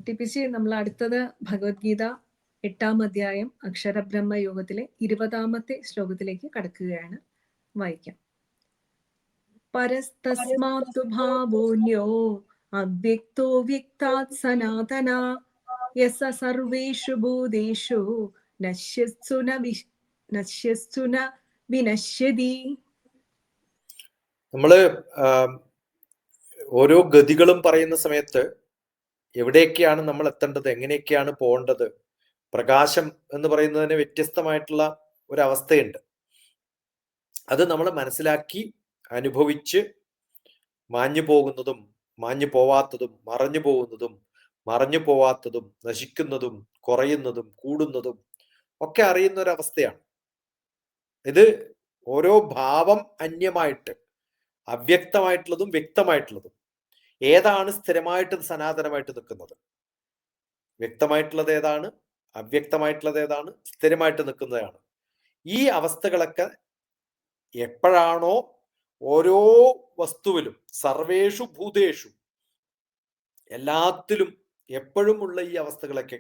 TPC നമ്മൾ അടുത്തത് ഭഗവത്ഗീത 8-ാം അധ്യായം അക്ഷരബ്രഹ്മ യോഗത്തിലെ 20-ാമത്തെ ശ്ലോകത്തിലേക്ക് കടക്കുകയാണ്. വായിക്കാം. പരസ്തസ്മാത്തു ഭാവോന്യോ അവ്യക്തോ വ്യക്താത് സനാതന യസ സർവേഷു ഭൂതേഷു നശ്യസ്തു ന വിനശ്യതി. നമ്മള് ഓരോ ഗതികളും പറയുന്ന സമയത്ത് എവിടേക്കാണ് നമ്മൾ എത്തേണ്ടത്, എങ്ങനെയൊക്കെയാണ് പോകേണ്ടത്, പ്രകാശം എന്ന് പറയുന്നതിന് വ്യത്യസ്തമായിട്ടുള്ള ഒരവസ്ഥയുണ്ട്. അത് നമ്മൾ മനസ്സിലാക്കി അനുഭവിച്ച് മാഞ്ഞു പോകുന്നതും മാഞ്ഞു പോവാത്തതും മറഞ്ഞു പോകുന്നതും മറഞ്ഞു പോവാത്തതും നശിക്കുന്നതും കുറയുന്നതും കൂടുന്നതും ഒക്കെ അറിയുന്ന ഒരവസ്ഥയാണ് ഇത്. ഓരോ ഭാവം അന്യമായിട്ട് അവ്യക്തമായിട്ടുള്ളതും വ്യക്തമായിട്ടുള്ളതും ഏതാണ് സ്ഥിരമായിട്ട് സനാതനമായിട്ട് നിൽക്കുന്നത്, വ്യക്തമായിട്ടുള്ളത് ഏതാണ്, അവ്യക്തമായിട്ടുള്ളത് ഏതാണ്, സ്ഥിരമായിട്ട് നിൽക്കുന്നതാണ്. ഈ അവസ്ഥകളൊക്കെ എപ്പോഴാണോ ഓരോ വസ്തുവിലും സർവേഷു ഭൂതേഷു എല്ലാത്തിലും എപ്പോഴും ഉള്ള ഈ അവസ്ഥകളൊക്കെ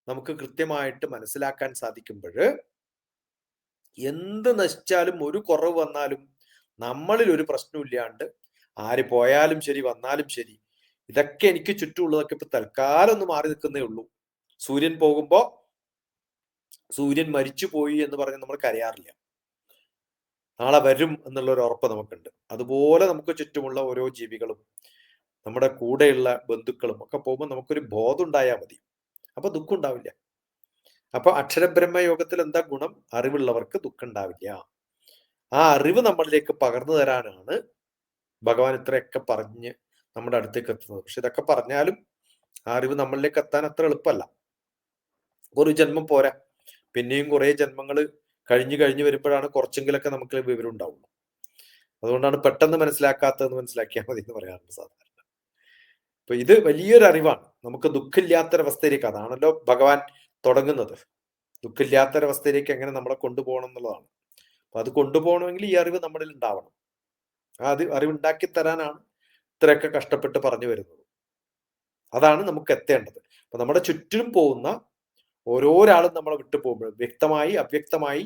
നമുക്ക് കൃത്യമായിട്ട് മനസ്സിലാക്കാൻ സാധിക്കുമ്പോൾ എന്ത് നശിച്ചാലും ഒരു കുറവ് വന്നാലും നമ്മളിൽ ഒരു പ്രശ്നമില്ലാണ്ട് ആര് പോയാലും ശരി വന്നാലും ശരി ഇതൊക്കെ എനിക്ക് ചുറ്റുമുള്ളതൊക്കെ ഇപ്പൊ തൽക്കാലം ഒന്ന് മാറി നിൽക്കുന്നേ ഉള്ളൂ. സൂര്യൻ പോകുമ്പോ സൂര്യൻ മരിച്ചു പോയി എന്ന് പറഞ്ഞ് നമ്മൾ കരയാറില്ല, നാളെ വരും എന്നുള്ള ഒരു ഉറപ്പ് നമുക്കുണ്ട്. അതുപോലെ നമുക്ക് ചുറ്റുമുള്ള ഓരോ ജീവികളും നമ്മുടെ കൂടെയുള്ള ബന്ധുക്കളും ഒക്കെ പോകുമ്പോൾ നമുക്കൊരു ബോധം ഉണ്ടായാൽ മതി, അപ്പൊ ദുഃഖം ഉണ്ടാവില്ല. അപ്പൊ അക്ഷരബ്രഹ്മ യോഗത്തിൽ എന്താ ഗുണം? അറിവുള്ളവർക്ക് ദുഃഖം ഉണ്ടാവില്ല. ആ അറിവ് നമ്മളിലേക്ക് പകർന്നു തരാനാണ് ഭഗവാൻ ഇത്രയൊക്കെ പറഞ്ഞ് നമ്മുടെ അടുത്തേക്ക് എത്തുന്നത്. പക്ഷെ ഇതൊക്കെ പറഞ്ഞാലും ആ അറിവ് നമ്മളിലേക്ക് എത്താൻ അത്ര എളുപ്പമല്ല. ഒരു ജന്മം പോരാ, പിന്നെയും കുറെ ജന്മങ്ങൾ കഴിഞ്ഞു വരുമ്പോഴാണ് കുറച്ചെങ്കിലൊക്കെ നമുക്ക് വിവരം ഉണ്ടാവുള്ളൂ. അതുകൊണ്ടാണ് പെട്ടെന്ന് മനസ്സിലാക്കാത്തതെന്ന് മനസ്സിലാക്കിയാൽ മതി എന്ന് പറയാറുണ്ട് സാധാരണ. അപ്പൊ ഇത് വലിയൊരു അറിവാണ്. നമുക്ക് ദുഃഖമില്ലാത്തൊരവസ്ഥയിലേക്ക്, അതാണല്ലോ ഭഗവാൻ തുടങ്ങുന്നത്, ദുഃഖമില്ലാത്തൊരവസ്ഥയിലേക്ക് എങ്ങനെ നമ്മളെ കൊണ്ടുപോകണം എന്നുള്ളതാണ്. അപ്പൊ അത് കൊണ്ടുപോകണമെങ്കിൽ ഈ അറിവ് നമ്മളിൽ ഉണ്ടാവണം. ആ അറിവുണ്ടാക്കി തരാനാണ് ഇത്രയൊക്കെ കഷ്ടപ്പെട്ട് പറഞ്ഞു വരുന്നത്. അതാണ് നമുക്ക് എത്തേണ്ടത്. അപ്പൊ നമ്മുടെ ചുറ്റിലും പോകുന്ന ഓരോരാളും നമ്മളെ വിട്ടു പോകുമ്പോൾ വ്യക്തമായി അവ്യക്തമായി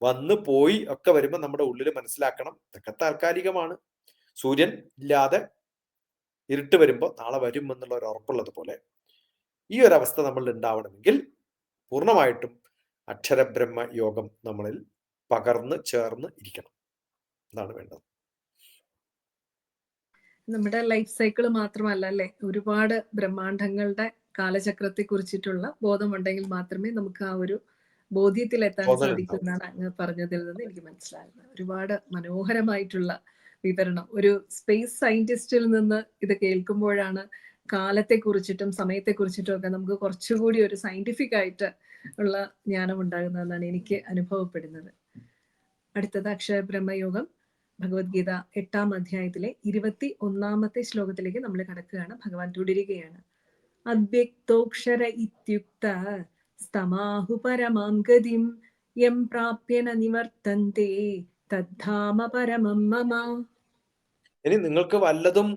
വന്ന് പോയി ഒക്കെ വരുമ്പോൾ നമ്മുടെ ഉള്ളിൽ മനസ്സിലാക്കണം ഇതൊക്കെ താൽക്കാലികമാണ്. സൂര്യൻ ഇല്ലാതെ ഇരുട്ട് വരുമ്പോൾ നാളെ വരും എന്നുള്ള ഒരു ഉറപ്പുള്ളത് പോലെ ഈ ഒരു അവസ്ഥ നമ്മളിൽ ഉണ്ടാവണമെങ്കിൽ പൂർണ്ണമായിട്ടും അക്ഷരബ്രഹ്മ യോഗം നമ്മളിൽ പകർന്ന് ചേർന്ന് ഇരിക്കണം. അതാണ് വേണ്ടത്. നമ്മുടെ ലൈഫ് സൈക്കിൾ മാത്രമല്ല അല്ലെ, ഒരുപാട് ബ്രഹ്മാണ്ഡങ്ങളുടെ കാലചക്രത്തെ കുറിച്ചിട്ടുള്ള ബോധമുണ്ടെങ്കിൽ മാത്രമേ നമുക്ക് ആ ഒരു ബോധ്യത്തിൽ എത്താൻ സാധിക്കൂ എന്നാണ് അങ്ങ് പറഞ്ഞതിൽ നിന്ന് എനിക്ക് മനസ്സിലാകുന്നത്. ഒരുപാട് മനോഹരമായിട്ടുള്ള വിവരണം. ഒരു സ്പേസ് സയന്റിസ്റ്റിൽ നിന്ന് ഇത് കേൾക്കുമ്പോഴാണ് കാലത്തെ കുറിച്ചിട്ടും സമയത്തെ കുറിച്ചിട്ടും ഒക്കെ നമുക്ക് കുറച്ചുകൂടി ഒരു സയന്റിഫിക് ആയിട്ട് ഉള്ള ജ്ഞാനം ഉണ്ടാകുന്നതെന്നാണ് എനിക്ക് അനുഭവപ്പെടുന്നത്. അടുത്തത് അക്ഷരബ്രഹ്മയോഗം ഭഗവത്ഗീത 8-ാം അധ്യായത്തിലെ 21-ാമത്തെ ശ്ലോകത്തിലേക്ക് നമ്മൾ കടക്കുകയാണ്. ഭഗവാൻ തുടരുകയാണ്. അവ്യക്തോക്ഷര ഇത്യുക്ത സ്തമാഹു പരമാം ഗതിം യം പ്രാപ്യന നിവർത്തന്തേ തദ്ധാമ പരമം മമ. ഇനി നിങ്ങൾക്ക് വല്ലതും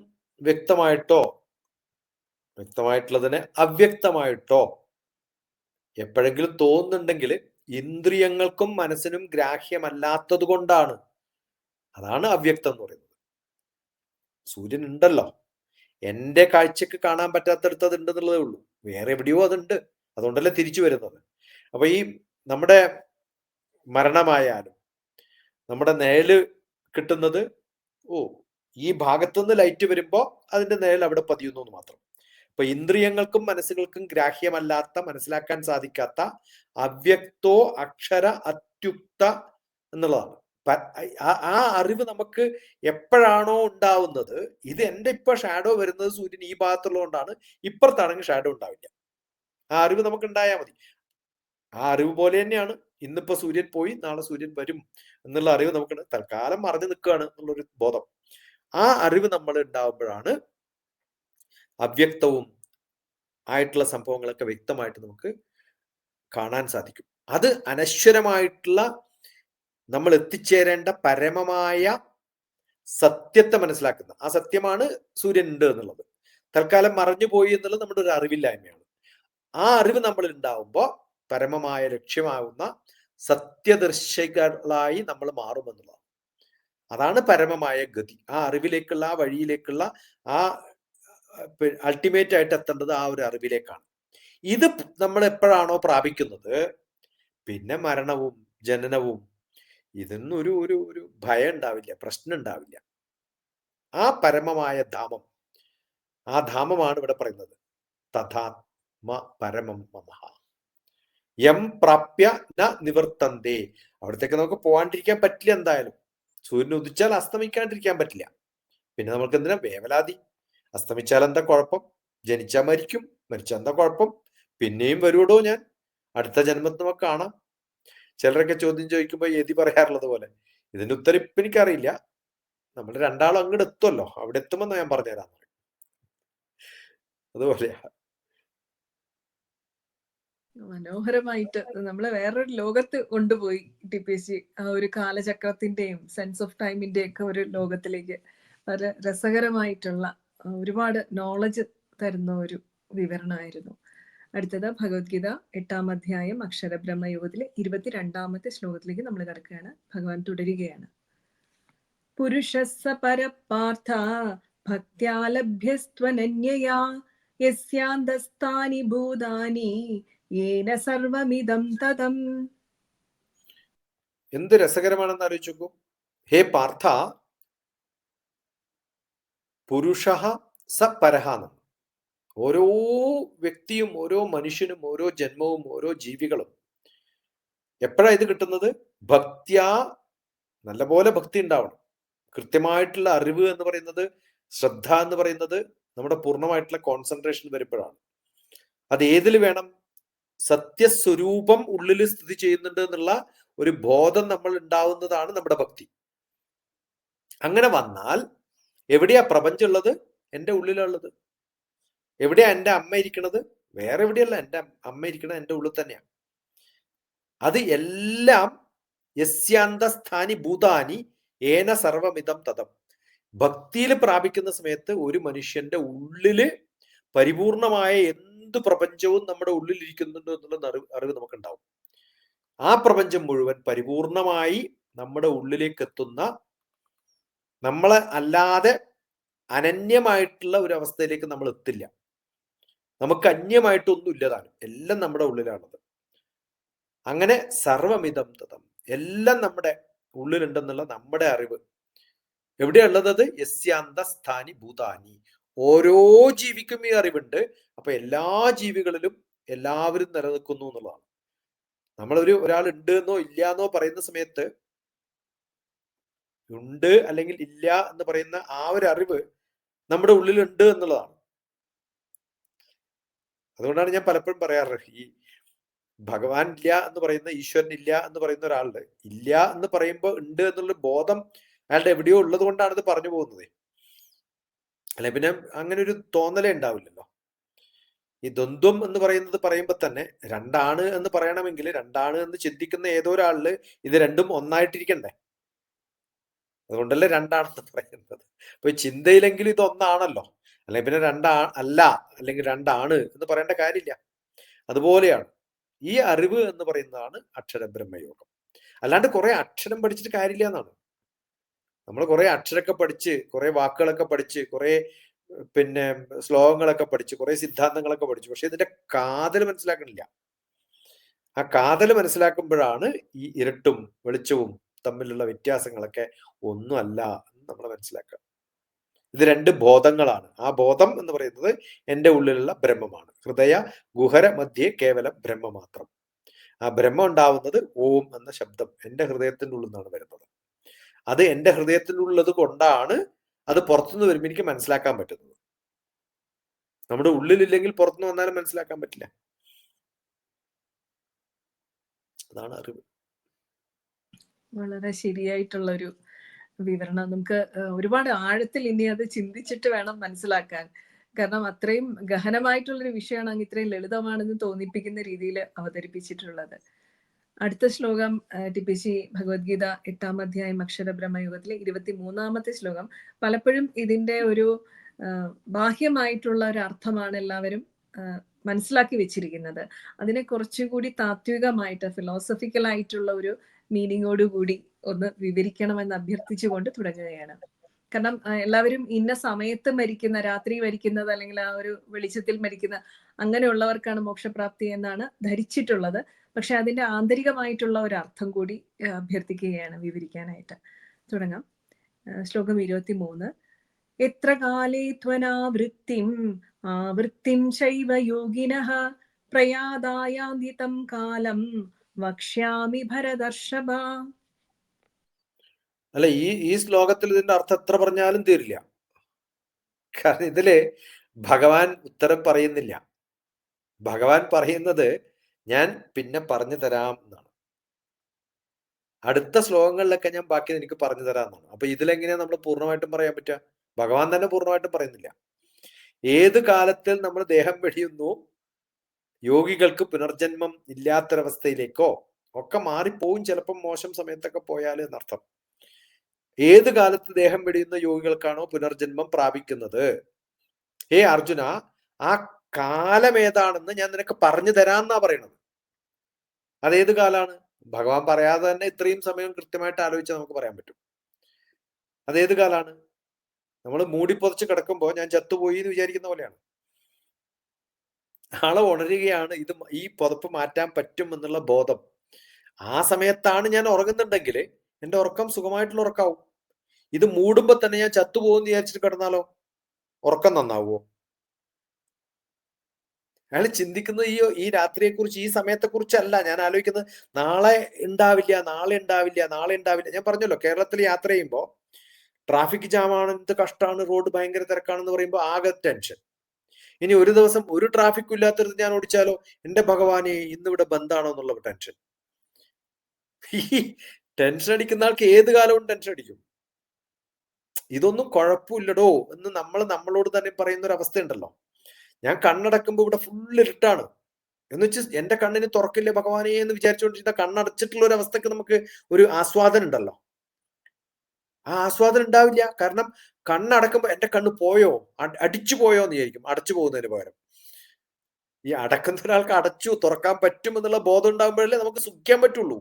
വ്യക്തമായിട്ടുള്ളതിനെ അവ്യക്തമായിട്ടോ എപ്പോഴെങ്കിലും തോന്നുന്നുണ്ടെങ്കിൽ ഇന്ദ്രിയങ്ങൾക്കും മനസ്സിനും ഗ്രാഹ്യമല്ലാത്തത് കൊണ്ടാണ്. അതാണ് അവ്യക്തം എന്ന് പറയുന്നത്. സൂര്യൻ ഉണ്ടല്ലോ, എൻ്റെ കാഴ്ചക്ക് കാണാൻ പറ്റാത്തടത്ത് അത് ഉണ്ടെന്നുള്ളതേ ഉള്ളൂ, വേറെ എവിടെയോ അതുണ്ട്, അതുകൊണ്ടല്ലേ തിരിച്ചു വരുന്നത്. അപ്പൊ ഈ നമ്മുടെ മരണമായാലും നമ്മുടെ നിഴല് കിട്ടുന്നത് ഈ ഭാഗത്തുനിന്ന് ലൈറ്റ് വരുമ്പോ അതിന്റെ നിഴൽ അവിടെ പതിയുന്നു എന്ന് മാത്രം. അപ്പൊ ഇന്ദ്രിയങ്ങൾക്കും മനസ്സുകൾക്കും ഗ്രാഹ്യമല്ലാത്ത, മനസ്സിലാക്കാൻ സാധിക്കാത്ത അവ്യക്തോ അക്ഷര അത്യുക്ത എന്നുള്ളതാണ്. ആ അറിവ് നമുക്ക് എപ്പോഴാണോ ഉണ്ടാവുന്നത്, ഇത് എൻ്റെ ഇപ്പൊ ഷാഡോ വരുന്നത് സൂര്യൻ ഈ ഭാഗത്തുള്ളതുകൊണ്ടാണ്, ഇപ്പുറത്താണെങ്കിൽ ഷാഡോ ഉണ്ടാവില്ല. ആ അറിവ് നമുക്ക് ഉണ്ടായാൽ മതി. ആ അറിവ് പോലെ തന്നെയാണ് ഇന്നിപ്പോ സൂര്യൻ പോയി നാളെ സൂര്യൻ വരും എന്നുള്ള അറിവ് നമുക്ക് തൽക്കാലം മറഞ്ഞു നിൽക്കുകയാണ് എന്നുള്ളൊരു ബോധം. ആ അറിവ് നമ്മൾ ഉണ്ടാവുമ്പോഴാണ് അവ്യക്തവും ആയിട്ടുള്ള സംഭവങ്ങളൊക്കെ വ്യക്തമായിട്ട് നമുക്ക് കാണാൻ സാധിക്കും. അത് അനശ്വരമായിട്ടുള്ള നമ്മൾ എത്തിച്ചേരേണ്ട പരമമായ സത്യത്തെ മനസ്സിലാക്കുന്ന ആ സത്യമാണ് സൂര്യൻ ഉണ്ട് എന്നുള്ളത്. തൽക്കാലം മറഞ്ഞു പോയി എന്നുള്ളത് നമ്മുടെ ഒരു അറിവില്ലായ്മയാണ്. ആ അറിവ് നമ്മൾ ഉണ്ടാവുമ്പോൾ പരമമായ ലക്ഷ്യമാകുന്ന സത്യദർശികളായി നമ്മൾ മാറുമെന്നുള്ളതാണ്. അതാണ് പരമമായ ഗതി. ആ അറിവിലേക്കുള്ള, ആ വഴിയിലേക്കുള്ള, ആ അൾട്ടിമേറ്റ് ആയിട്ട് എത്തേണ്ടത് ആ ഒരു അറിവിലേക്കാണ്. ഇത് നമ്മൾ എപ്പോഴാണോ പ്രാപിക്കുന്നത്, പിന്നെ മരണവും ജനനവും ഇതൊന്നും ഒരു ഒരു ഒരു ഭയം ഉണ്ടാവില്ല, പ്രശ്നം ഉണ്ടാവില്ല. ആ പരമമായ ധാമം, ആ ധാമമാണ് ഇവിടെ പറയുന്നത്. തഥാത്മ പരമം മമഃ യം പ്രാപ്യ ന നിവർത്തന്തേ. അവിടത്തേക്ക് നമുക്ക് പോകാണ്ടിരിക്കാൻ പറ്റില്ല. എന്തായാലും സൂര്യൻ ഉദിച്ചാൽ അസ്തമിക്കാണ്ടിരിക്കാൻ പറ്റില്ല. പിന്നെ നമുക്ക് എന്തിനാ വേവലാതി? അസ്തമിച്ചാൽ എന്താ കുഴപ്പം? ജനിച്ചാൽ മരിക്കും, മരിച്ചാൽ എന്താ കുഴപ്പം? പിന്നെയും വരുവടോ ഞാൻ, അടുത്ത ജന്മത്തിൽ നമുക്ക് കാണാം. ചിലരൊക്കെ ചോദ്യം ചോദിക്കുമ്പോൾ എതി പറയാറുള്ളത് പോലെ, ഇതിന്റെ ഉത്തരം ഇപ്പം എനിക്കറിയില്ല, നമ്മൾ രണ്ടാളും അങ്ങോട്ട് എത്തുമല്ലോ, അവിടെ എത്തുമെന്ന് ഞാൻ പറഞ്ഞുതരാം. അതുപോലെയാ. മനോഹരമായിട്ട് നമ്മളെ വേറൊരു ലോകത്ത് കൊണ്ടുപോയി TPC. ആ ഒരു കാലചക്രത്തിന്റെയും സെൻസ് ഓഫ് ടൈമിന്റെ ഒക്കെ ഒരു ലോകത്തിലേക്ക് വളരെ രസകരമായിട്ടുള്ള ഒരുപാട് നോളജ് തരുന്ന ഒരു വിവരണമായിരുന്നു. അടുത്തത് ഭഗവത്ഗീത 8-ാം അധ്യായം അക്ഷരബ്രഹ്മയോഗത്തിലെ 22-ാമത്തെ ശ്ലോകത്തിലേക്ക് നമ്മൾ കിടക്കുകയാണ്. ഭഗവാൻ തുടരുകയാണ്. പുരുഷസ്സ പരപാർത്ഥ ഭക്ത്യാലഭ്യസ്ത്വനന്യയാ യസ്യാന്തസ്ഥാനി ഭൂതാനി യേന സർവമിദം തതം. എന്ത് രസകരമാണെന്ന് ആലോചിച്ച് നോക്കൂ. ഹേ പാർത്ഥ, പുരുഷ സ പരഹാന്ന്. ഓരോ വ്യക്തിയും, ഓരോ മനുഷ്യനും, ഓരോ ജന്മവും, ഓരോ ജീവികളും എപ്പോഴാണ് ഇത് കിട്ടുന്നത്? ഭക്ത്യാ, നല്ലപോലെ ഭക്തി ഉണ്ടാവണം. കൃത്യമായിട്ടുള്ള അറിവ് എന്ന് പറയുന്നത്, ശ്രദ്ധ എന്ന് പറയുന്നത് നമ്മുടെ പൂർണ്ണമായിട്ടുള്ള കോൺസെൻട്രേഷൻ വരുമ്പോഴാണ്. അത് ഏതിൽ വേണം? സത്യസ്വരൂപം ഉള്ളിൽ സ്ഥിതി ചെയ്യുന്നുണ്ട് എന്നുള്ള ഒരു ബോധം നമ്മൾ ഉണ്ടാവുന്നതാണ് നമ്മുടെ ഭക്തി. അങ്ങനെ വന്നാൽ എവിടെയാ പ്രപഞ്ചം ഉള്ളത്? എൻ്റെ ഉള്ളിലുള്ളത്. എവിടെയാ എൻ്റെ അമ്മ ഇരിക്കണത്? വേറെ എവിടെയല്ല, എൻ്റെ അമ്മ ഇരിക്കണത് എൻ്റെ ഉള്ളിൽ തന്നെയാണ്. അത് എല്ലാം യസ്യാന്തസ്ഥാനി ഭൂതാനി ഏന സർവമിതം തതം. ഭക്തിയിൽ പ്രാപിക്കുന്ന സമയത്ത് ഒരു മനുഷ്യന്റെ ഉള്ളില് പരിപൂർണമായ എന്ത് പ്രപഞ്ചവും നമ്മുടെ ഉള്ളിൽ ഇരിക്കുന്നുണ്ട് എന്നുള്ള അറിവ് നമുക്കുണ്ടാവും. ആ പ്രപഞ്ചം മുഴുവൻ പരിപൂർണമായി നമ്മുടെ ഉള്ളിലേക്ക് എത്തുന്ന, നമ്മളെ അല്ലാതെ അനന്യമായിട്ടുള്ള ഒരു അവസ്ഥയിലേക്ക് നമ്മൾ എത്തില്ല. നമുക്ക് അന്യമായിട്ടൊന്നും ഇല്ലതാനും, എല്ലാം നമ്മുടെ ഉള്ളിലാണത്. അങ്ങനെ സർവമിതം തതം, എല്ലാം നമ്മുടെ ഉള്ളിലുണ്ടെന്നുള്ള നമ്മുടെ അറിവ് എവിടെയുള്ളത്? അത് യസ്യാന്തസ്ഥാനി ഭൂതാനി. ഓരോ ജീവിക്കും ഈ അറിവുണ്ട്. അപ്പൊ എല്ലാ ജീവികളിലും എല്ലാവരും നിലനിൽക്കുന്നു എന്നുള്ളതാണ്. ഒരാൾ ഉണ്ട് എന്നോ ഇല്ല എന്നോ പറയുന്ന സമയത്ത്, ഉണ്ട് അല്ലെങ്കിൽ ഇല്ല എന്ന് പറയുന്ന ആ ഒരു അറിവ് നമ്മുടെ ഉള്ളിലുണ്ട് എന്നുള്ളതാണ്. അതുകൊണ്ടാണ് ഞാൻ പലപ്പോഴും പറയാറ്, ഈ ഭഗവാൻ ഇല്ല എന്ന് പറയുന്ന, ഈശ്വരൻ ഇല്ല എന്ന് പറയുന്ന ഒരാളുടെ ഇല്ല എന്ന് പറയുമ്പോൾ ഉണ്ട് എന്നുള്ള ബോധം അയാളുടെ എവിടെയോ ഉള്ളത് കൊണ്ടാണ് ഇത് പറഞ്ഞു പോകുന്നത്. അല്ലെ പിന്നെ അങ്ങനെ ഒരു തോന്നലേ ഉണ്ടാവില്ലല്ലോ. ഈ ദ്വന്ദ്വം എന്ന് പറയുമ്പോൾ തന്നെ രണ്ടാണ് എന്ന് പറയണമെങ്കിൽ, രണ്ടാണ് എന്ന് ചിന്തിക്കുന്ന ഏതോ ഒരാളില് ഇത് രണ്ടും ഒന്നായിട്ടിരിക്കണ്ടേ? അതുകൊണ്ടല്ലേ രണ്ടാണെന്ന് പറയുന്നത്. അപ്പൊ ചിന്തയിലെങ്കിലും ഇത് ഒന്നാണല്ലോ, അല്ലെങ്കിൽ പിന്നെ അല്ല അല്ലെങ്കിൽ രണ്ടാണ് എന്ന് പറയേണ്ട കാര്യമില്ല. അതുപോലെയാണ് ഈ അറിവ് എന്ന് പറയുന്നതാണ് അക്ഷരബ്രഹ്മയോഗം. അല്ലാണ്ട് കുറെ അക്ഷരം പഠിച്ചിട്ട് കാര്യമില്ല എന്നാണ്. നമ്മൾ കുറെ അക്ഷരമൊക്കെ പഠിച്ച്, കുറെ വാക്കുകളൊക്കെ പഠിച്ച്, കുറെ പിന്നെ ശ്ലോകങ്ങളൊക്കെ പഠിച്ച്, കുറെ സിദ്ധാന്തങ്ങളൊക്കെ പഠിച്ചു, പക്ഷെ ഇതിന്റെ കാതൽ മനസ്സിലാക്കണില്ല. ആ കാതൽ മനസ്സിലാക്കുമ്പോഴാണ് ഈ ഇരുട്ടും വെളിച്ചവും തമ്മിലുള്ള വ്യത്യാസങ്ങളൊക്കെ ഒന്നുമല്ല എന്ന് നമ്മൾ മനസ്സിലാക്കുക. ഇത് രണ്ട് ബോധങ്ങളാണ്. ആ ബോധം എന്ന് പറയുന്നത് എൻ്റെ ഉള്ളിലുള്ള ബ്രഹ്മമാണ്. ഹൃദയ ഗുഹര മധ്യേ കേവലം ബ്രഹ്മ മാത്രം. ആ ബ്രഹ്മം ഉണ്ടാവുന്നത് ഓം എന്ന ശബ്ദം എൻ്റെ ഹൃദയത്തിൻ്റെ ഉള്ളിൽ നിന്നാണ് വരുന്നത്. അത് എൻ്റെ ഹൃദയത്തിനുള്ളത് കൊണ്ടാണ് അത് പുറത്തുനിന്ന് വരുമ്പോൾ എനിക്ക് മനസ്സിലാക്കാൻ പറ്റുന്നത്. നമ്മുടെ ഉള്ളിലില്ലെങ്കിൽ പുറത്തുനിന്ന് വന്നാലും മനസ്സിലാക്കാൻ പറ്റില്ല. അതാണ് അറിവ്. വളരെ ശരിയായിട്ടുള്ള ഒരു വിവരണം. നമുക്ക് ഒരുപാട് ആഴത്തിൽ ഇനി അത് ചിന്തിച്ചിട്ട് വേണം മനസ്സിലാക്കാൻ. കാരണം അത്രയും ഗഹനമായിട്ടുള്ളൊരു വിഷയമാണ് അങ്ങ് ഇത്രയും ലളിതമാണെന്ന് തോന്നിപ്പിക്കുന്ന രീതിയിൽ അവതരിപ്പിച്ചിട്ടുള്ളത്. അടുത്ത ശ്ലോകം TPC ഭഗവത്ഗീത 8-ാം അധ്യായം അക്ഷരബ്രഹ്മയോഗത്തിലെ 23-ാമത്തെ ശ്ലോകം. പലപ്പോഴും ഇതിന്റെ ഒരു ബാഹ്യമായിട്ടുള്ള ഒരു അർത്ഥമാണ് എല്ലാവരും മനസ്സിലാക്കി വെച്ചിരിക്കുന്നത്. അതിനെ കുറച്ചുകൂടി താത്വികമായിട്ട് ഫിലോസഫിക്കലായിട്ടുള്ള ഒരു മീനിങ്ങോടുകൂടി ഒന്ന് വിവരിക്കണമെന്ന് അഭ്യർത്ഥിച്ചുകൊണ്ട് തുടങ്ങുകയാണ്. കാരണം എല്ലാവരും ഇന്ന സമയത്ത് മരിക്കുന്ന, രാത്രി മരിക്കുന്നത്, അല്ലെങ്കിൽ ആ ഒരു വെളിച്ചത്തിൽ മരിക്കുന്ന അങ്ങനെയുള്ളവർക്കാണ് മോക്ഷപ്രാപ്തി എന്നാണ് ധരിച്ചിട്ടുള്ളത്. പക്ഷെ അതിന്റെ ആന്തരികമായിട്ടുള്ള ഒരു അർത്ഥം കൂടി അഭ്യർത്ഥിക്കുകയാണ് വിവരിക്കാനായിട്ട്. തുടങ്ങാം. ശ്ലോകം 23. എത്ര കാലേ ത്വനാവൃത്തിം ആവൃത്തിം ചൈവ യോഗിനഃ പ്രയാതായാന്തി തം കാലം വക്ഷ്യാമി ഭരതർഷഭ. അല്ല, ഈ ശ്ലോകത്തിൽ ഇതിന്റെ അർത്ഥം എത്ര പറഞ്ഞാലും തീരില്ല. കാരണം ഇതില് ഭഗവാൻ ഉത്തരം പറയുന്നില്ല. ഭഗവാൻ പറയുന്നത് ഞാൻ പിന്നെ പറഞ്ഞു തരാം എന്നാണ്. അടുത്ത ശ്ലോകങ്ങളിലൊക്കെ ഞാൻ ബാക്കി എനിക്ക് പറഞ്ഞു തരാമെന്നാണ്. അപ്പൊ ഇതിലെങ്ങനെയാ നമ്മൾ പൂർണ്ണമായിട്ടും പറയാൻ പറ്റുക? ഭഗവാൻ തന്നെ പൂർണ്ണമായിട്ടും പറയുന്നില്ല. ഏത് കാലത്തിൽ നമ്മൾ ദേഹം വെടിയുന്നു, യോഗികൾക്ക് പുനർജന്മം ഇല്ലാത്തൊരവസ്ഥയിലേക്കോ ഒക്കെ മാറിപ്പോവും, ചിലപ്പം മോശം സമയത്തൊക്കെ പോയാൽ എന്നർത്ഥം. ഏത് കാലത്ത് ദേഹം വെടിയുന്ന യോഗികൾക്കാണോ പുനർജന്മം പ്രാപിക്കുന്നത്, ഹേ അർജുന, ആ കാലം ഏതാണെന്ന് ഞാൻ നിനക്ക് പറഞ്ഞു തരാമെന്നാ പറയണത്. അതേത് കാലാണ്? ഭഗവാൻ പറയാതെ തന്നെ ഇത്രയും സമയം കൃത്യമായിട്ട് ആലോചിച്ചാൽ നമുക്ക് പറയാൻ പറ്റും. അതേത് കാലാണ്? നമ്മൾ മൂടിപ്പൊതച്ച് കിടക്കുമ്പോൾ ഞാൻ ചത്തുപോയി എന്ന് വിചാരിക്കുന്ന പോലെയാണ്. ആളെ ഉണരുകയാണ്, ഇത് ഈ പുതപ്പ് മാറ്റാൻ പറ്റും എന്നുള്ള ബോധം. ആ സമയത്താണ് ഞാൻ ഉറങ്ങുന്നുണ്ടെങ്കിൽ എന്റെ ഉറക്കം സുഖമായിട്ടുള്ള ഉറക്കാവും. ഇത് മൂടുമ്പോ തന്നെ ഞാൻ ചത്തുപോകുമെന്ന് വിചാരിച്ചിട്ട് കിടന്നാലോ ഉറക്കം നന്നാവുമോ? അയാൾ ചിന്തിക്കുന്നത് ഈ രാത്രിയെ കുറിച്ച്, ഈ സമയത്തെ കുറിച്ചല്ല. ഞാൻ ആലോചിക്കുന്നത് നാളെ ഉണ്ടാവില്ല, നാളെ ഉണ്ടാവില്ല, നാളെ ഉണ്ടാവില്ല. ഞാൻ പറഞ്ഞല്ലോ, കേരളത്തിൽ യാത്ര ചെയ്യുമ്പോൾ ട്രാഫിക് ജാമാണ്, എന്ത് കഷ്ടമാണ്, റോഡ് ഭയങ്കര തിരക്കാണെന്ന് പറയുമ്പോൾ ആകെ ടെൻഷൻ. ഇനി ഒരു ദിവസം ഒരു ട്രാഫിക്കും ഇല്ലാത്തത് ഞാൻ ഓടിച്ചാലോ, എന്റെ ഭഗവാനെ ഇന്നിവിടെ ബന്ധാണോ എന്നുള്ള ടെൻഷൻ. ഈ ടെൻഷൻ അടിക്കുന്ന ആൾക്ക് ഏത് കാലവും ടെൻഷൻ അടിക്കും. ഇതൊന്നും കുഴപ്പമില്ലടോ എന്ന് നമ്മളോട് തന്നെ പറയുന്ന ഒരു അവസ്ഥ ഉണ്ടല്ലോ. ഞാൻ കണ്ണടക്കുമ്പോൾ ഇവിടെ ഫുൾ ഇരുട്ടാണ് എന്ന് വെച്ച് എന്റെ കണ്ണിന് തുറക്കില്ല ഭഗവാനെ എന്ന് വിചാരിച്ചുകൊണ്ടിരുന്ന കണ്ണടച്ചിട്ടുള്ള ഒരു അവസ്ഥക്ക് നമുക്ക് ഒരു ആസ്വാദനം ഉണ്ടല്ലോ. ആ ആസ്വാദനം ഉണ്ടാവില്ല. കാരണം കണ്ണടക്കുമ്പോ എന്റെ കണ്ണ് പോയോ, അടിച്ചു പോയോ എന്ന് വിചാരിക്കും, അടച്ചു പോകുന്നതിന് പകരം. ഈ അടക്കുന്ന ഒരാൾക്ക് അടച്ചു തുറക്കാൻ പറ്റും എന്നുള്ള ബോധം ഉണ്ടാകുമ്പോഴല്ലേ നമുക്ക് സുഖിക്കാൻ പറ്റുള്ളൂ.